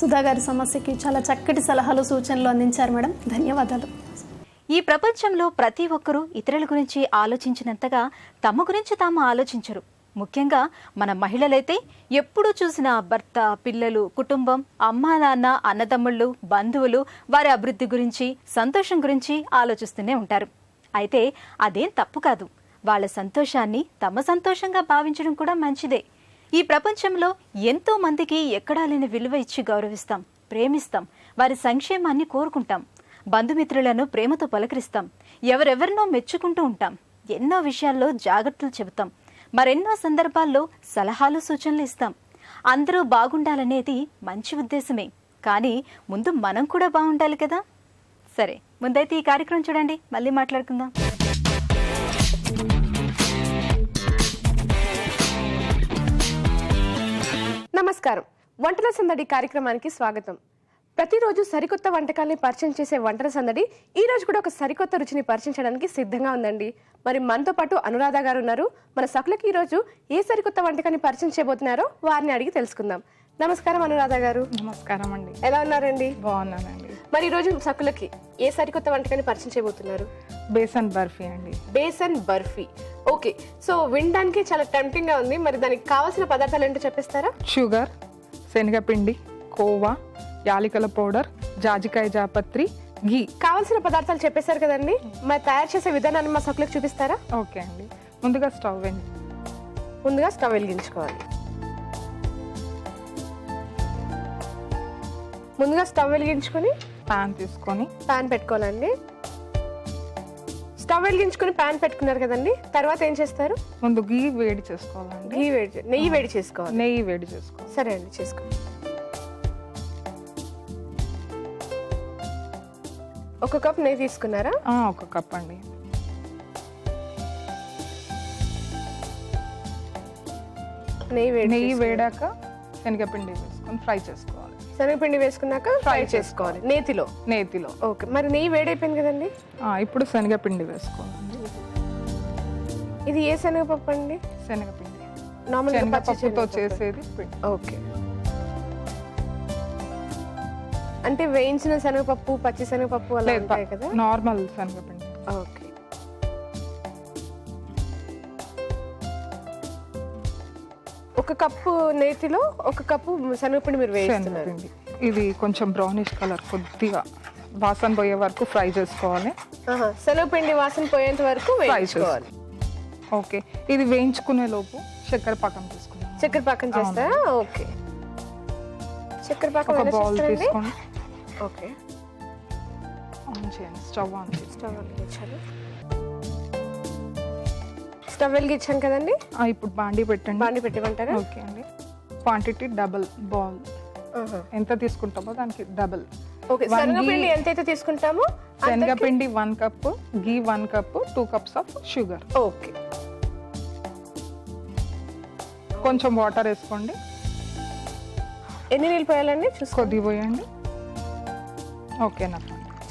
సుధా గారి సమస్యకి చాలా చక్కటి సలహాలు సూచనలు అందించారు మేడం, ధన్యవాదాలు. ఈ ప్రపంచంలో ప్రతి ఒక్కరూ ఇతరుల గురించి ఆలోచించినంతగా తమ గురించి తాము ఆలోచించరు. ముఖ్యంగా మన మహిళలైతే ఎప్పుడూ చూసిన భర్త, పిల్లలు, కుటుంబం, అమ్మా నాన్న, అన్నదమ్ముళ్ళు, బంధువులు, వారి అభివృద్ధి గురించి, సంతోషం గురించి ఆలోచిస్తూనే ఉంటారు. అయితే అదేం తప్పు కాదు. వాళ్ళ సంతోషాన్ని తమ సంతోషంగా భావించడం కూడా మంచిదే. ఈ ప్రపంచంలో ఎంతో మందికి ఎక్కడా లేని విలువ ఇచ్చి గౌరవిస్తాం, ప్రేమిస్తాం, వారి సంక్షేమాన్ని కోరుకుంటాం, బంధుమిత్రులను ప్రేమతో పలకరిస్తాం, ఎవరెవరినో మెచ్చుకుంటూ ఉంటాం, ఎన్నో విషయాల్లో జాగ్రత్తలు చెబుతాం, మరెన్నో సందర్భాల్లో సలహాలు సూచనలు ఇస్తాం. అందరూ బాగుండాలనేది మంచి ఉద్దేశమే, కానీ ముందు మనం కూడా బాగుండాలి కదా. సరే, ముందైతే ఈ కార్యక్రమం చూడండి, మళ్ళీ మాట్లాడుకుందాం. నమస్కారం, వంటల సందడి కార్యక్రమానికి స్వాగతం. ప్రతిరోజు సరికొత్త వంటకాల్ని పరిచయం చేసే వంటల సందడి ఈ రోజు కూడా ఒక సరికొత్త రుచిని పరిచయం చేయడానికి సిద్ధంగా ఉందండి. మరి మనతో పాటు అనురాధ గారు ఉన్నారు. మన సకులకి ఈ రోజు ఏ సరికొత్త వంటకాన్ని పరిచయం చేయబోతున్నారో వారిని అడిగి తెలుసుకుందాం. నమస్కారం అనురాధ గారు. నమస్కారం అండి. ఎలా ఉన్నారండి? బాగున్నానండి. మరి ఈ రోజు సకులకి ఏ సరికొత్త వంటకాన్ని పరిచయం చేయబోతున్నారు? బేసన్ బర్ఫీ అండి. బేసన్ బర్ఫీ. ఓకే, సో వినడానికి చాలా టెంప్టింగ్ గా ఉంది. మరి దానికి కావాల్సిన పదార్థాలు ఏంటో చెప్పేస్తారా? షుగర్, శనగపిండి, కోవా, యాలకుల పౌడర్, జాజికాయ జాపత్రి, ఘీ. కావాల్సిన పదార్థాలు చెప్పేశారు కదండి, మరి తయారు చేసే విధానాన్ని మా సకులకు చూపిస్తారా? ఓకే అండి. ముందుగా స్టవ్ వెలిగించుకోవాలి. ముందుగా స్టవ్ వెలిగించుకొని పాన్ తీసుకొని పాన్ పెట్టుకోవాలండి. స్టవ్ వెలిగించుకొని పాన్ పెట్టుకున్నారు కదండి, తర్వాత ఏం చేస్తారు? ముందు ఘీ వేడి చేసుకోవాలండి. నెయ్యి వేడి చేసుకోవాలి. నెయ్యి వేడి చేసుకోవాలి. సరే అండి, చేసుకోండి. ఒక కప్ నెయ్యి తీసుకున్నారా? ఒక కప్ అండి. నెయ్యి వేడాక శనగపిండి వేసుకొని ఫ్రై చేసుకోవాలి. శనగపిండి వేసుకున్నాక ఫ్రై చేసుకోవాలి నేతిలో. నేతిలో. ఓకే, మరి నెయ్యి వేడైపోయింది కదండి, ఇప్పుడు శనగపిండి వేసుకోవాలండి. ఇది ఏ శనగపప్పు అండి? శనగపిండి నార్మల్ శనగపప్పుతో చేసేది పిండి. ఓకే, అంటే వేయించిన శనగపప్పు పచ్చి శనగపప్పు అలా ఉంటాయి కదా? నార్మల్ శనగపిండి. ఓకే, ఒక కప్పు నేతిలో ఒక కప్పు శనగపిండి మీరు వేస్తున్నారు. శనగపిండి ఇది కొంచెం బ్రౌనిష్ కలర్ కొద్దిగా వాసన పోయే వరకు ఫ్రై చేసుకోవాలి. శనగపిండి వాసన పోయేంత వరకు వేయించుకోవాలి. ఓకే, ఇది వేయించుకునే లోపు చక్కెర పాకం తీసుకున్నాం. చక్కెర పాకం చేస్తారా? ఓకే, చక్కెర పాకం ఒక బౌల్ తీసుకోండి. ఓకే, ఆన్ చేయండి. స్టవ్ ఆన్ చేయండి. స్టవ్ వెలిగించాలి. స్టవ్ వెలిగించాం కదండి, ఇప్పుడు బాండి పెట్టండి. బాండి పెట్టిమంటారా? ఓకే అండి. క్వాంటిటీ డబుల్ బౌల్ ఎంత తీసుకుంటామో దానికి డబుల్. ఓకే, శనగపిండి ఎంతైతే తీసుకుంటామో శనగపిండి 1 cup, ghee 1 cup, 2 cups of sugar. Okay, కొంచెం వాటర్ వేసుకోండి. ఎన్ని నీళ్ళు పోయాలండి? కొద్దిగా పోయండి. ఓకేనా?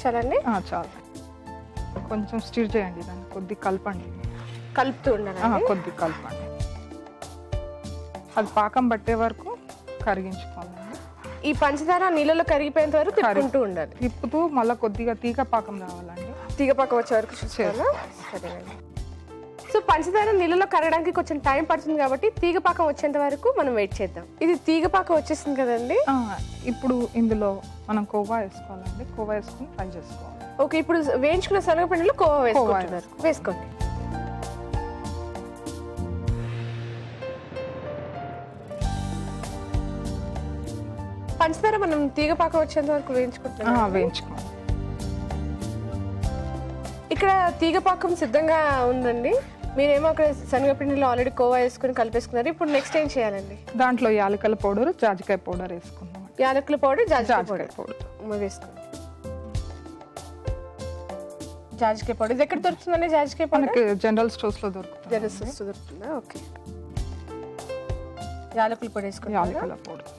చాలండి. చాలు. కొంచెం స్టిర్ చేయండి, దాన్ని కొద్ది కలపండి. కలుపుతూ ఉండాలి. కొద్ది కలపండి. అది పాకం పట్టే వరకు కరిగించుకోవాలండి. ఈ పంచదార నీళ్ళలో కరిగిపోయేంత వరకు తిప్పుకుంటూ ఉండాలి. తిప్పుతూ మళ్ళీ కొద్దిగా తీగ పాకం రావాలండి. తీగ పాకం వచ్చే వరకు చూసుకోవాలా? సరేనండి. సో పంచదార నీళ్ళలో కరగడానికి కొంచెం టైం పడుతుంది కాబట్టి తీగ పాకం వచ్చేంత వరకు మనం వెయిట్ చేద్దాం. ఇది తీగ పాకం వచ్చేసింది కదండి. ఇప్పుడు ఇందులో మనం కోవా వేసుకోవాలండి. కోవా వేసుకుని ఫ్రై చేసుకోవాలి. ఓకే, ఇప్పుడు వేయించుకున్న శనగపిండిలో కోవా వేసుకుంటున్నారు. వేసుకోండి. పంచదార మనం తీగ పాకం వచ్చేంత వరకు వేయించుకుంటున్నాం. వేయించుకోవాలి. ఇక్కడ తీగ పాకం సిద్ధంగా ఉందండి. మీరేమో అక్కడ శనగపిండిలో ఆల్రెడీ కోవా వేసుకుని కలిపేసుకున్నారు. ఇప్పుడు నెక్స్ట్ ఏం చేయాలండి? దాంట్లో యాలకుల పౌడర్, జాజికాయ పౌడర్ వేసుకుందాం. యాలకుల పౌడర్, జాజికాయ పౌడర్ వేసుకోండి. జాజికాయ పౌడర్ ఇది ఎక్కడ దొరుకుతుందండి? జాజికాయ పౌడర్ మనకి జనరల్ స్టోర్స్ లో దొరుకుతుంది. జనరల్ స్టోర్స్ లో దొరుకుతుందా? ఓకే, యాలకుల పొడి వేసుకోండి. యాలకుల పౌడర్,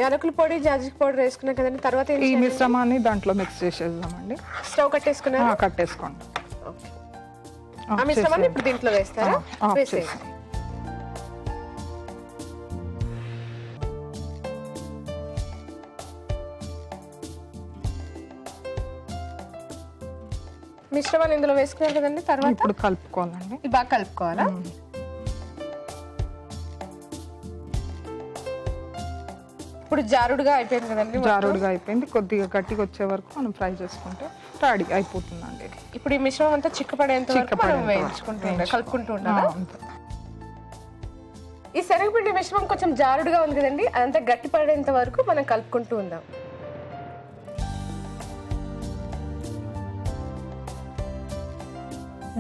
యాలకుల పొడి, జాజికాయ పౌడర్ వేసుకున్నాం కదండి. తర్వాత ఈ మిశ్రమాన్ని దాంట్లో మిక్స్ చేసేద్దామండి. స్టవ్ కట్టేసుకున్నా? కట్టేసుకోండి. ఆ మిశ్రమాన్ని ఇప్పుడు దీంట్లో వేస్తారా? వేసేయండి. మిశ్రమాన్ని ఇందులో వేసుకున్నారు కదండి. తర్వాత ఇప్పుడు కలుపుకోవాలండి. ఇది బాగా కలుపుకోవాలా? ఇప్పుడు జారుడుగా అయిపోయింది కదండి. జారుడుగా అయిపోయింది. కొద్దిగా గట్టిగా వచ్చే వరకు మనం ఫ్రై చేసుకుంటే రెడీ అయిపోతుందండి. ఇప్పుడు ఈ మిశ్రమం అంతా చిక్కపడేంత వరకు మనం వేయించుకుంటూ ఉండాలి, కలుపుకుంటూ ఉండాలి. ఈ శనగపిండి మిశ్రమం కొంచెం జారుడుగా ఉంది కదండి, అదంతా గట్టి పడేంత వరకు మనం కలుపుకుంటూ ఉందాం.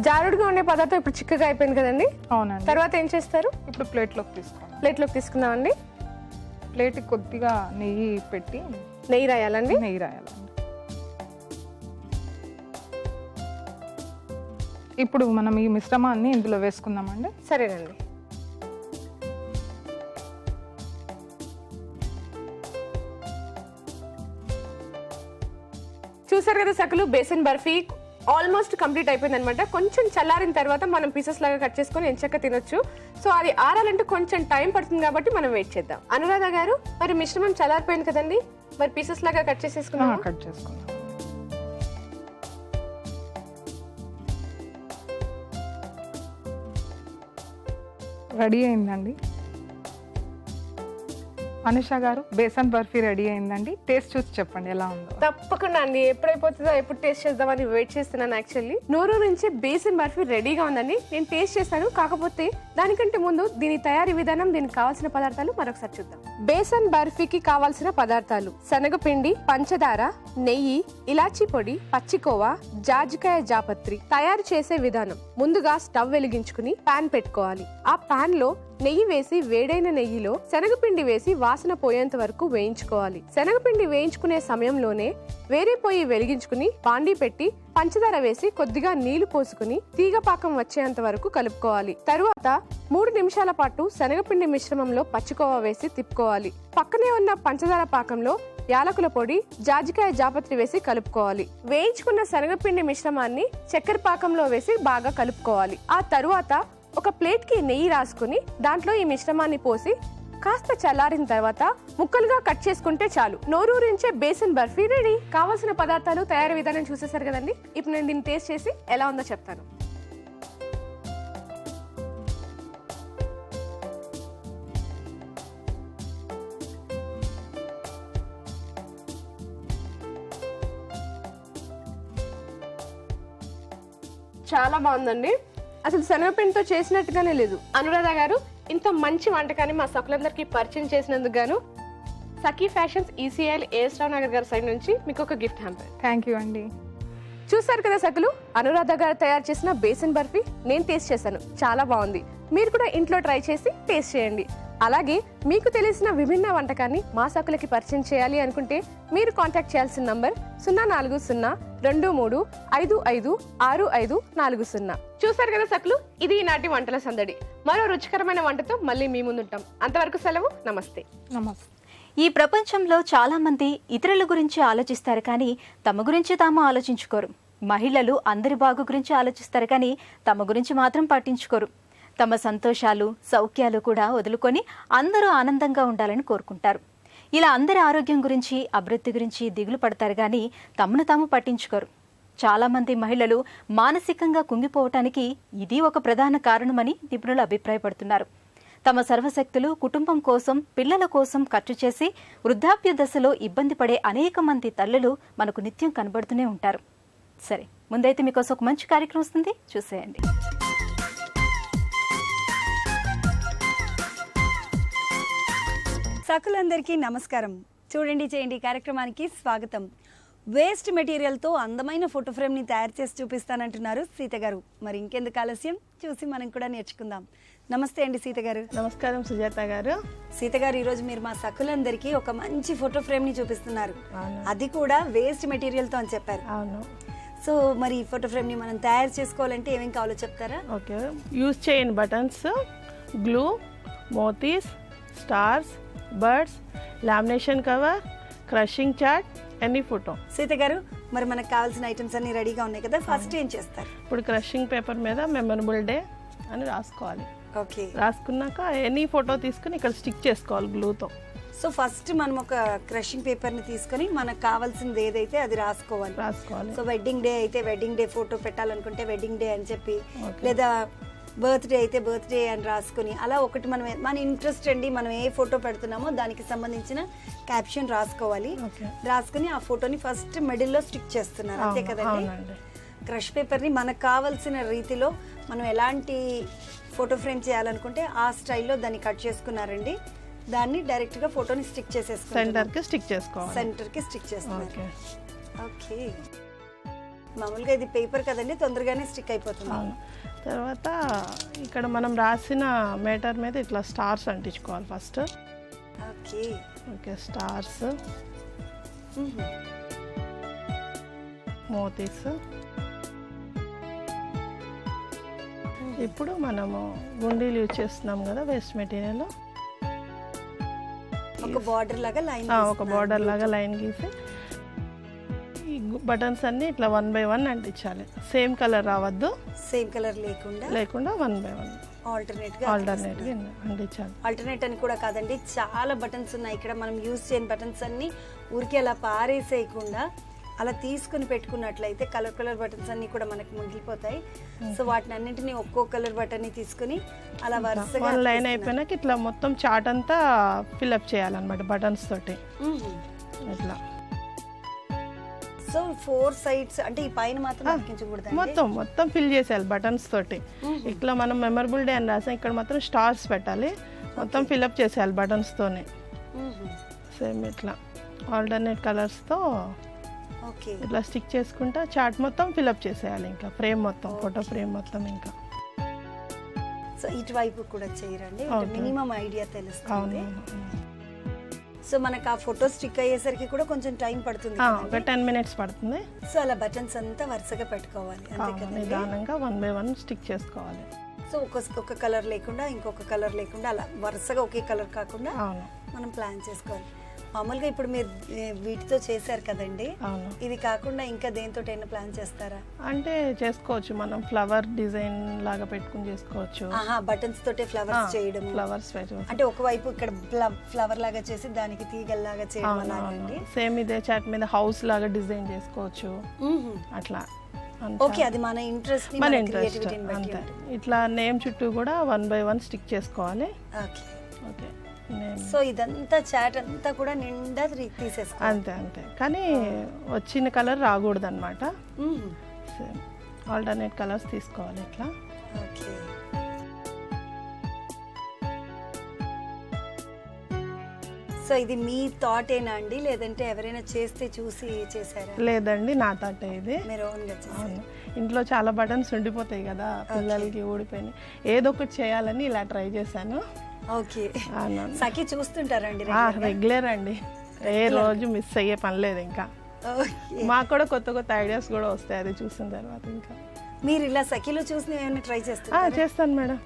జారుడుగా ఉండే పదార్థం ఇప్పుడు చిక్కగా అయిపోయింది కదండి. అవునండి. తర్వాత ఏం చేస్తారు? ఇప్పుడు ప్లేట్లోకి తీసుకోవాలి. ప్లేట్లోకి తీసుకుందామండి. ప్లేట్ కొద్దిగా నెయ్యి పెట్టి నెయ్యి రాయాలండి. నెయ్యి రాయాలండి. ఇప్పుడు మనం ఈ మిశ్రమాన్ని ఇందులో వేసుకుందామండి. సరేనండి. చూసారు కదా సకలు, బేసన్ బర్ఫీ ఆల్మోస్ట్ కంప్లీట్ అయిపోయింది అనమాట. కొంచెం చల్లారిన తర్వాత మనం పీసెస్ లాగా కట్ చేసుకొని ఎంచక్క తినొచ్చు. సో అది ఆరాలంటే కొంచెం టైం పడుతుంది కాబట్టి మనం వెయిట్ చేద్దాం. అనురాధ గారు, మరి మిశ్రమం చల్లారిపోయింది కదండి, మరి పీసెస్ లాగా కట్ చేసేసుకున్నాం. కట్ చేసుకుందాం. రెడీ అయిందండి. అనుష గారు, బేసన్ బర్ఫీ రెడీ అయిందండి. టేస్ట్ చూసి చెప్పండి ఎలా ఉందో. తప్పకుండా అండి, ఎప్పుడైపోతుందో ఎప్పుడు టేస్ట్ చేద్దామని వెయిట్ చేస్తున్నాను. యాక్చువల్లీ నూరు నుంచి బేసన్ బర్ఫీ రెడీగా ఉందండి. నేను టేస్ట్ చేస్తాను. కాకపోతే దానికంటే ముందు దీని తయారీ విధానం, దీనికి కావాల్సిన పదార్థాలు మరొకసారి చూద్దాం. బేసన్ బర్ఫీకి కావాల్సిన పదార్థాలు: శనగపిండి, పంచదార, నెయ్యి, ఇలాచీ పొడి, పచ్చికోవా, జాజికాయ జాపత్రి. తయారు చేసే విధానం: ముందుగా స్టవ్ వెలిగించుకుని పాన్ పెట్టుకోవాలి. ఆ పాన్ లో నెయ్యి వేసి వేడైన నెయ్యిలో శనగపిండి వేసి వాసన పోయేంత వరకు వేయించుకోవాలి. శనగపిండి వేయించుకునే సమయంలోనే వేరే పొయ్యి వెలిగించుకుని బాండీ పెట్టి పంచదార వేసి కొద్దిగా నీళ్లు పోసుకుని తీగ పాకం వచ్చేంత వరకు కలుపుకోవాలి. తరువాత 3 నిమిషాల పాటు శనగపిండి మిశ్రమంలో పచ్చికోవా వేసి తిప్పుకోవాలి. పక్కనే ఉన్న పంచదార పాకంలో యాలకుల పొడి, జాజికాయ జాపత్రి వేసి కలుపుకోవాలి. వేయించుకున్న శనగపిండి మిశ్రమాన్ని చక్కెర పాకంలో వేసి బాగా కలుపుకోవాలి. ఆ తరువాత ఒక ప్లేట్ కి నెయ్యి రాసుకుని దాంట్లో ఈ మిశ్రమాన్ని పోసి కాస్త చల్లారిన తర్వాత ముక్కలుగా కట్ చేసుకుంటే చాలు. నోరూరించే బేసన్ బర్ఫీ రెడీ. కావాల్సిన పదార్థాలు, తయారీ విధానం చూసేసారు కదండి. ఇప్పుడు నేను దీన్ని టేస్ట్ చేసి ఎలా ఉందో చెప్తాను. చాలా బాగుందండి. అసలు శనగపిండితో చేసినట్టుగానే లేదు. అనురాధ గారు, ఇంత మంచి వంటకాన్ని మా సకులందరికీ పరిచయం చేసినందుకు గాను సఖీ ఫ్యాషన్స్ ఈసీఎల్ ఏఎస్ రావు నగర్ గారి సైడ్ నుంచి మీకు ఒక గిఫ్ట్ హ్యాంపర్. థ్యాంక్ యూ అండి. చూసారు కదా సకులు, అనురాధ గారు తయారు చేసిన బేసన్ బర్ఫీ నేను టేస్ట్ చేశాను. చాలా బాగుంది. మీరు కూడా ఇంట్లో ట్రై చేసి టేస్ట్ చేయండి. అలాగే మీకు తెలిసిన విభిన్న వంటకాన్ని మా సకులకి పరిచయం చేయాలి అనుకుంటే మీరు కాంటాక్ట్ చేయాల్సిన నంబర్ 040-2355-6540. చూసారు కదా సకులు, ఇది ఈనాటి వంటల సందడి. మరో రుచికరమైన వంటతో మళ్ళీ మీ ముందుంటాం. అంతవరకు సెలవు. నమస్తే. నమస్తే. ఈ ప్రపంచంలో చాలా మంది ఇతరుల గురించి ఆలోచిస్తారు కానీ తమ గురించి తాము ఆలోచించుకోరు. మహిళలు అందరి బాగు గురించి ఆలోచిస్తారు కానీ తమ గురించి మాత్రం పట్టించుకోరు. తమ సంతోషాలు, సౌఖ్యాలు కూడా వదులుకొని అందరూ ఆనందంగా ఉండాలని కోరుకుంటారు. ఇలా అందరి ఆరోగ్యం గురించి, అభివృద్ధి గురించి దిగులు పడతారు కానీ తమను తాము పట్టించుకోరు. చాలామంది మహిళలు మానసికంగా కుంగిపోవటానికి ఇది ఒక ప్రధాన కారణమని నిపుణులు అభిప్రాయపడుతున్నారు. తమ సర్వశక్తులు కుటుంబం కోసం, పిల్లల కోసం ఖర్చు చేసి వృద్ధాప్య దశలో ఇబ్బంది పడే అనేక మంది తల్లులు మనకు నిత్యం కనబడుతూనే ఉంటారు. సరే, ముందైతే మీకోసం ఒక మంచి కార్యక్రమం వస్తుంది, చూసేయండి. సకులందరికీ నమస్కారం. చూడండి చేయండి కార్యక్రమానికి స్వాగతం. వేస్ట్ మెటీరియల్తో అందమైన ఫోటో ఫ్రేమ్ని తయారు చేసి చూపిస్తానంటున్నారు సీత గారు. మరి ఇంకెందుకు ఆలస్యం, చూసి మనం కూడా నేర్చుకుందాం. నమస్తే అండి సీత గారు. నమస్కారం సుజాత గారు. సీత గారు, ఈరోజు మీరు మా సకులందరికీ ఒక మంచి ఫోటో ఫ్రేమ్ని చూపిస్తున్నారు. అది కూడా వేస్ట్ మెటీరియల్తో అని చెప్పారు. అవును. సో మరి ఈ ఫోటో ఫ్రేమ్ని మనం తయారు చేసుకోవాలంటే ఏమేం కావాలో చెప్తారా? ఓకే. యూజ్ చేయండి బటన్స్, గ్లూ, మోతీస్, stars, birds, lamination cover, crushing chart, any photo. Sita garu, మరి మనకు కావాల్సిన ఐటమ్స్ అన్ని రెడీగా ఉన్నాయి కదా, ఫస్ట్ ఏం చేస్తారు? ఇప్పుడు క్రషింగ్ పేపర్ మీద మెమరబుల్ డే అని రాసుకోవాలి. ఓకే. రాసుకున్నాక ఎనీ ఫోటో తీసుకుని ఇక్కడ స్టిక్ చేసుకోవాలి గ్లూతో. సో ఫస్ట్ మనం ఒక క్రషింగ్ పేపర్ని తీసుకొని మనకు కావాల్సింది ఏదైతే అది రాసుకోవాలి. సో వెడ్డింగ్ డే అయితే వెడ్డింగ్ డే ఫోటో పెట్టాలనుకుంటే వెడ్డింగ్ డే అని చెప్పి, లేదా బర్త్డే అయితే బర్త్డే అని రాసుకుని, అలా ఒకటి మనం మన ఇంట్రెస్ట్ అండి, మనం ఏ ఫోటో పెడుతున్నామో దానికి సంబంధించిన క్యాప్షన్ రాసుకోవాలి. రాసుకుని ఆ ఫోటోని ఫస్ట్ మిడిల్లో స్టిక్ చేస్తున్నారు, అంతే కదండి? క్రష్ పేపర్ని మనకు కావాల్సిన రీతిలో మనం ఎలాంటి ఫోటో ఫ్రేమ్ చేయాలనుకుంటే ఆ స్టైల్లో దాన్ని కట్ చేసుకున్నారండి. దాన్ని డైరెక్ట్గా ఫోటోని స్టిక్ చేసేసుకున్నారు. సెంటర్కి స్టిక్ చేసుకోవాలి. సెంటర్కి స్టిక్ చేస్తున్నారు. ఓకే. మామూలుగా ఇది పేపర్ కదండి, తొందరగానే స్టిక్ అయిపోతుంది. తర్వాత ఇక్కడ మనం రాసిన మేటర్ మీద ఇట్లా స్టార్స్ అంటించుకోవాలి ఫస్ట్. ఓకే. ఓకే. స్టార్స్, మోతీస్. ఇప్పుడు మనము గుండీలు యూజ్ చేస్తున్నాం కదా వేస్ట్ మెటీరియల్, ఒక బార్డర్ లాగా లైన్ గీసి ఈ బటన్స్ అన్ని ఇట్లా 1 by 1 అంటించాలి. సేమ్ కలర్ రావద్దు, సేమ్ కలర్ లేకుండా 1 by 1 ఆల్టర్నేట్ గా అంటించాలి. ఆల్టర్నేట్ అని కూడా కాదండి, చాలా బటన్స్ ఉన్నాయి ఇక్కడ. మనం యూజ్ చేయని బటన్స్ అన్ని ఊరికి అలా పారేసేయకుండా అలా తీసుకుని పెట్టుకున్నట్లయితే కలర్ బటన్స్ అన్ని కూడా మనకి మిగిలిపోతాయి. సో వాటిని అన్నింటినీ ఒక్కో కలర్ బటన్ ని తీసుకుని అలా వరుసగా లైన్ అయిపోయినాక ఇట్లా మొత్తం చార్ట్ అంతా ఫిల్అప్ చేయాలన్నమాట బటన్స్ తోటి. ఇట్లా సో 4 sides అంటే ఈ పైన మాత్రం మొత్తం ఫిల్ చేసేయాలి బటన్స్ తోటి. ఇట్లా మనం మెమరబుల్ డే అని రాసాం, ఇక్కడ మాత్రం స్టార్స్ పెట్టాలి. మొత్తం ఫిల్అప్ చేసేయాలి బటన్స్ తోనే. సేమ్ ఇట్లా ఆల్టర్నేట్ కలర్స్ తో ఇట్లా స్టిక్ చేసుకుంటా చార్ట్ మొత్తం ఫిల్అప్ చేసేయాలి. ఇంకా ఫ్రేమ్ మొత్తం, ఫోటో ఫ్రేమ్ మొత్తం. ఇంకా సో సో ఇటువైపు కూడా చేయరండి, మినిమం ఐడియా తెలుస్తుంది. సో మనకు ఆ ఫోటో స్టిక్ అయ్యేసరికి కూడా కొంచెం టైం పడుతుంది, ఒక 10 minutes పడుతుంది. సో అలా బటన్స్ అంతా వరుసగా పెట్టుకోవాలి, అంతే కదా? నిదానంగా 1 by 1 స్టిక్ చేసుకోవాలి. సో ఒక కలర్ లేకుండా ఇంకొక కలర్ లేకుండా అలా వరుసగా ఒకే కలర్ కాకుండా మనం ప్లాన్ చేసుకోవాలి. మామూలుగా ఇప్పుడు మీరు వీటితో చేశారు కదండి, ఇది కాకుండా ఇంకా దేనితోటైనా ప్లాన్ చేస్తారా? అంటే చేసుకోవచ్చు, మనం ఫ్లవర్ డిజైన్ లాగా పెట్టుకుని చేసుకోవచ్చు. బటన్స్ తోటే ఫ్లవర్స్ చేయడం, ఫ్లవర్స్ అంటే ఒకవైపు ఇక్కడ ఫ్లవర్ లాగా చేసి దానికి తీగల్లాగా చేయడం అలాగండి. సేమ్ ఇదే చాట్ మీద హౌస్ లాగా డిజైన్ చేసుకోవచ్చు అట్లా. ఓకే, అది మన ఇంట్రెస్ట్, మన ఇంట్రెస్ట్ అంతే. ఇట్లా నేమ్ చుట్టూ కూడా 1 by 1 స్టిక్ చేసుకోవాలి. ఓకే, సో ఇదంతా చాట్ అంతా కూడా నిండా తీసేసుకోవాలి, అంతే అంతే. కానీ వచ్చిన కలర్ రాకూడదు అనమాట, ఆల్టర్నేట్ కలర్స్ తీసుకోవాలి ఇట్లా. ఓకే, సో ఇది మీ థాట్ ఏనా అండి, లేదంటే ఎవరైనా చేస్తే చూసి చేశారా? లేదండి, నా థాటే ఇది. మీరు ఓన్ గా చేశారు? ఇంట్లో చాలా బటన్స్ ఉండిపోతాయి కదా పిల్లలకి, ఊడిపోయి ఏదో ఒకటి చేయాలని ఇలా ట్రై చేశాను. ఓకే, సఖి చూస్తుంటారండి? రెగ్యులర్ అండి, ఏ రోజు మిస్ అయ్యే పని లేదు. ఇంకా మాకు కూడా కొత్త కొత్త ఐడియాస్ కూడా వస్తాయి అది చూసిన తర్వాత. ఇంకా మీరు ఇలా సఖిలో చూసి ఏమైనా ట్రై చేస్తారా? చేస్తాను మేడం,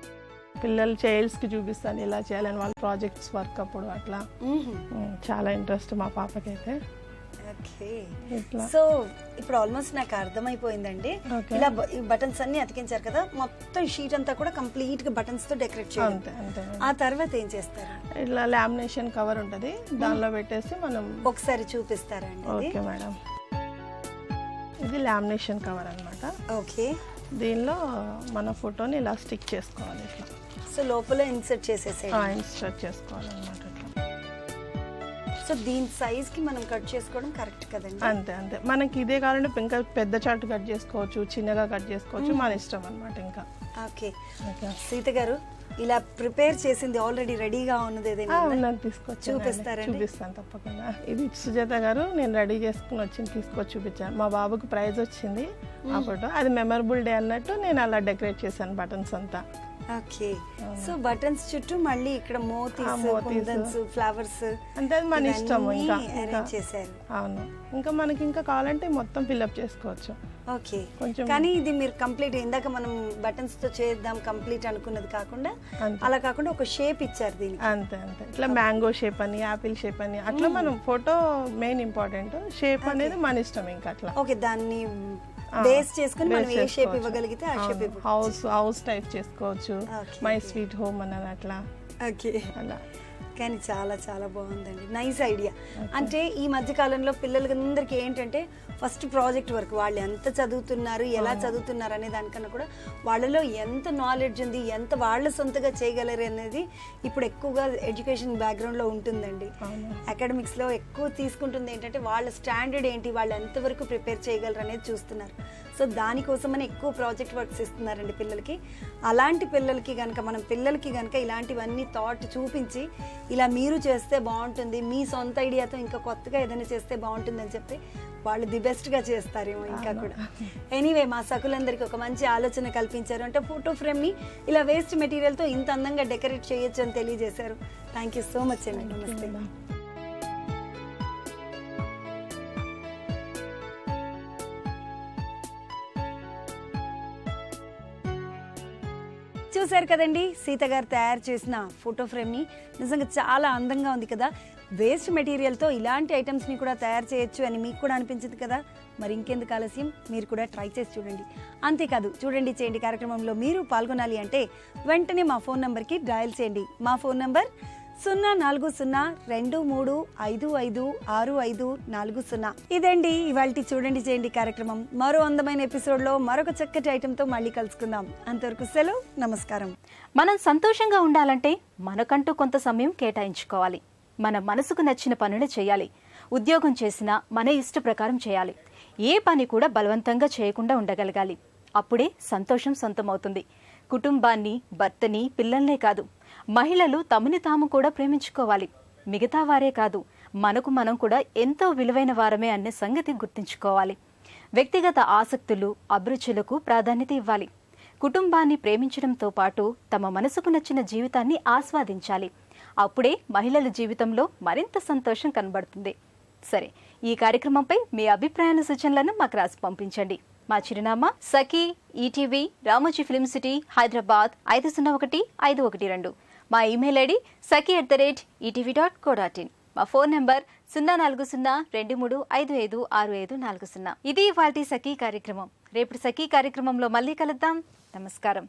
పిల్లలు చైల్డ్స్కి చూపిస్తాను ఇలా చేయాలని, వాళ్ళ ప్రాజెక్ట్స్ వర్క్ అప్పుడు అట్లా. చాలా ఇంట్రెస్ట్ మా పాపకైతే. సో ఇప్పుడు ఆల్మోస్ట్ నాకు అర్థమైపోయిందండి. ఇలా బటన్స్ అన్ని అతికించారు కదా, మొత్తం షీట్ అంతా కూడా కంప్లీట్ గా బటన్స్ తో డెకరేట్ చేయాలి. ఆ తర్వాత ఏం చేస్తారు? ఇట్లా లామినేషన్ కవర్ ఉంటది, దానిలో పెట్టేసి మనం ఒకసారి చూపిస్తారండి? ఓకే మేడం, ఇది లామినేషన్ కవర్ అన్నమాట. ఓకే, దీనిలో మన ఫోటోని ఇలా స్టిక్ చేసుకోవాలి ఇట్లా. సో లోపల ఇన్సర్ట్ చేసుకోవాలన్నమాట. సో దీని సైజ్ కి మనం కట్ చేసుకోవడం కరెక్ట్ కదండి? అంతే అంతే, మనకి ఇదే కావాలంటే ఇంకా పెద్ద చార్ట్ కట్ చేసుకోవచ్చు, చిన్నగా కట్ చేసుకోవచ్చు, మన ఇష్టం అన్నమాట. ఇంకా ఓకే, సీత గారు ఇలా ప్రిపేర్ చేసింది ఆల్రెడీ రెడీగా ఉన్నది ఏదైనా తీసుకొచ్చి చూపిస్తారండి? చూపిస్తాను తప్పకుండా. ఇది సుజాత గారు నేను రెడీ చేసుకుని వచ్చి తీసుకొచ్చి చూపించాను. మా బాబుకి ప్రైజ్ వచ్చింది ఆ ఫోటో, అది మెమరబుల్ డే అన్నట్టు నేను అలా డెకరేట్ చేశాను బటన్స్ అంతా. ఓకే, సో బటన్స్ చుట్టూ మళ్ళీ ఇక్కడ మోతీస్, ఫ్లవర్స్ అంటే అది మన ఇష్టం. ఇంకా చేశారు. అవును, ఇంకా మనకి ఇంకా కావాలంటే మొత్తం ఫిల్అప్ చేసుకోవచ్చు. ఓకే, కానీ ఇది మీరు కంప్లీట్ ఇందాక మనం బటన్స్ తో చేద్దాం కంప్లీట్ అనుకున్నది కాకుండా అలా కాకుండా ఒక షేప్ ఇచ్చారు దీనికి. అంతే అంతే, ఇట్లా మ్యాంగో షేప్ అని, యాపిల్ షేప్ అని అట్లా. మనం ఫోటో మెయిన్ ఇంపార్టెంట్, షేప్ అనేది మన ఇష్టం ఇంకా అట్లా. ఓకే, దాన్ని బేస్ చేసుకుని మనం ఏ షేప్ ఇవ్వగలిగితే ఆ షేప్ ఇవ్వచ్చు. హౌస్ టైప్ చేసుకోవచ్చు, మై స్వీట్ హోమ్ అన్నది అట్లా. ఓకే, అలా. కానీ చాలా చాలా బాగుందండి, నైస్ ఐడియా. అంటే ఈ మధ్య కాలంలో పిల్లలందరికీ ఏంటంటే ఫస్ట్ ప్రాజెక్ట్ వర్క్, వాళ్ళు ఎంత చదువుతున్నారు, ఎలా చదువుతున్నారు అనే దానికన్నా కూడా వాళ్ళలో ఎంత నాలెడ్జ్ ఉంది, ఎంత వాళ్ళ సొంతగా చేయగలరు అనేది ఇప్పుడు ఎక్కువగా ఎడ్యుకేషన్ బ్యాక్గ్రౌండ్లో ఉంటుందండి. అకాడమిక్స్లో ఎక్కువ తీసుకుంటుంది ఏంటంటే వాళ్ళ స్టాండర్డ్ ఏంటి, వాళ్ళు ఎంతవరకు ప్రిపేర్ చేయగలరు అనేది చూస్తున్నారు. సో దానికోసమని ఎక్కువ ప్రాజెక్ట్ వర్క్స్ ఇస్తున్నారండి పిల్లలకి. అలాంటి పిల్లలకి కనుక మనం పిల్లలకి కనుక ఇలాంటివన్నీ థాట్ చూపించి ఇలా మీరు చేస్తే బాగుంటుంది, మీ సొంత ఐడియాతో ఇంకా కొత్తగా ఏదైనా చేస్తే బాగుంటుంది అని చెప్తే వాళ్ళు ది బెస్ట్గా చేస్తారేమో ఇంకా కూడా. ఎనీవే, మా సకులందరికీ ఒక మంచి ఆలోచన కల్పించారు. అంటే ఫోటో ఫ్రేమ్ని ఇలా వేస్ట్ మెటీరియల్తో ఇంత అందంగా డెకరేట్ చేయొచ్చు అని తెలియజేశారు. థ్యాంక్ యూ సో మచ్ అండి. నమస్తే. చూశారు కదండి సీత గారు తయారు చేసిన ఫోటో ఫ్రేమ్ని. నిజంగా చాలా అందంగా ఉంది కదా. వేస్ట్ మెటీరియల్తో ఇలాంటి ఐటమ్స్ని కూడా తయారు చేయొచ్చు అని మీకు కూడా అనిపించింది కదా. మరి ఇంకెందుకు ఆలస్యం, మీరు కూడా ట్రై చేసి చూడండి. అంతేకాదు, చూడండి చేయండి కార్యక్రమంలో మీరు పాల్గొనాలి అంటే వెంటనే మా ఫోన్ నెంబర్కి డయల్ చేయండి. మా ఫోన్ నెంబర్ 04023556540. ఇదండి ఇవాల్టి చూడండి చేయండి కార్యక్రమం. మరో అందమైన ఎపిసోడ్లో మరొక చక్కటి ఐటెంతో మళ్ళీ కలుసుకుందాం. అంతవరకు సెలవు, నమస్కారం. మనం సంతోషంగా ఉండాలంటే మనకంటూ కొంత సమయం కేటాయించుకోవాలి. మన మనసుకు నచ్చిన పనులు చేయాలి. ఉద్యోగం చేసినా మన ఇష్ట ప్రకారం చేయాలి. ఏ పని కూడా బలవంతంగా చేయకుండా ఉండగలగాలి. అప్పుడే సంతోషం సొంతమవుతుంది. కుటుంబాన్ని, భర్తని, పిల్లల్నే కాదు, మహిళలు తమని తాము కూడా ప్రేమించుకోవాలి. మిగతా వారే కాదు, మనకు మనం కూడా ఎంతో విలువైన వారమే అనే సంగతి గుర్తుంచుకోవాలి. వ్యక్తిగత ఆసక్తులు, అభిరుచులకు ప్రాధాన్యత ఇవ్వాలి. కుటుంబాన్ని ప్రేమించడంతో పాటు తమ మనసుకు నచ్చిన జీవితాన్ని ఆస్వాదించాలి. అప్పుడే మహిళల జీవితంలో మరింత సంతోషం కనబడుతుంది. సరే, ఈ కార్యక్రమంపై మీ అభిప్రాయాల సూచనలను మాకు రాసి పంపించండి. మా చిరునామా Sakhi, ETV, Ramoji Film City, Hyderabad 501512. మా ఇమెయిల్ ఐడి saki@etv.co.in. మా ఫోన్ నంబర్ 040235556540. ఇది ఇవాల్టి సఖీ కార్యక్రమం. రేపటి సఖీ కార్యక్రమంలో మళ్ళీ కలుద్దాం. నమస్కారం.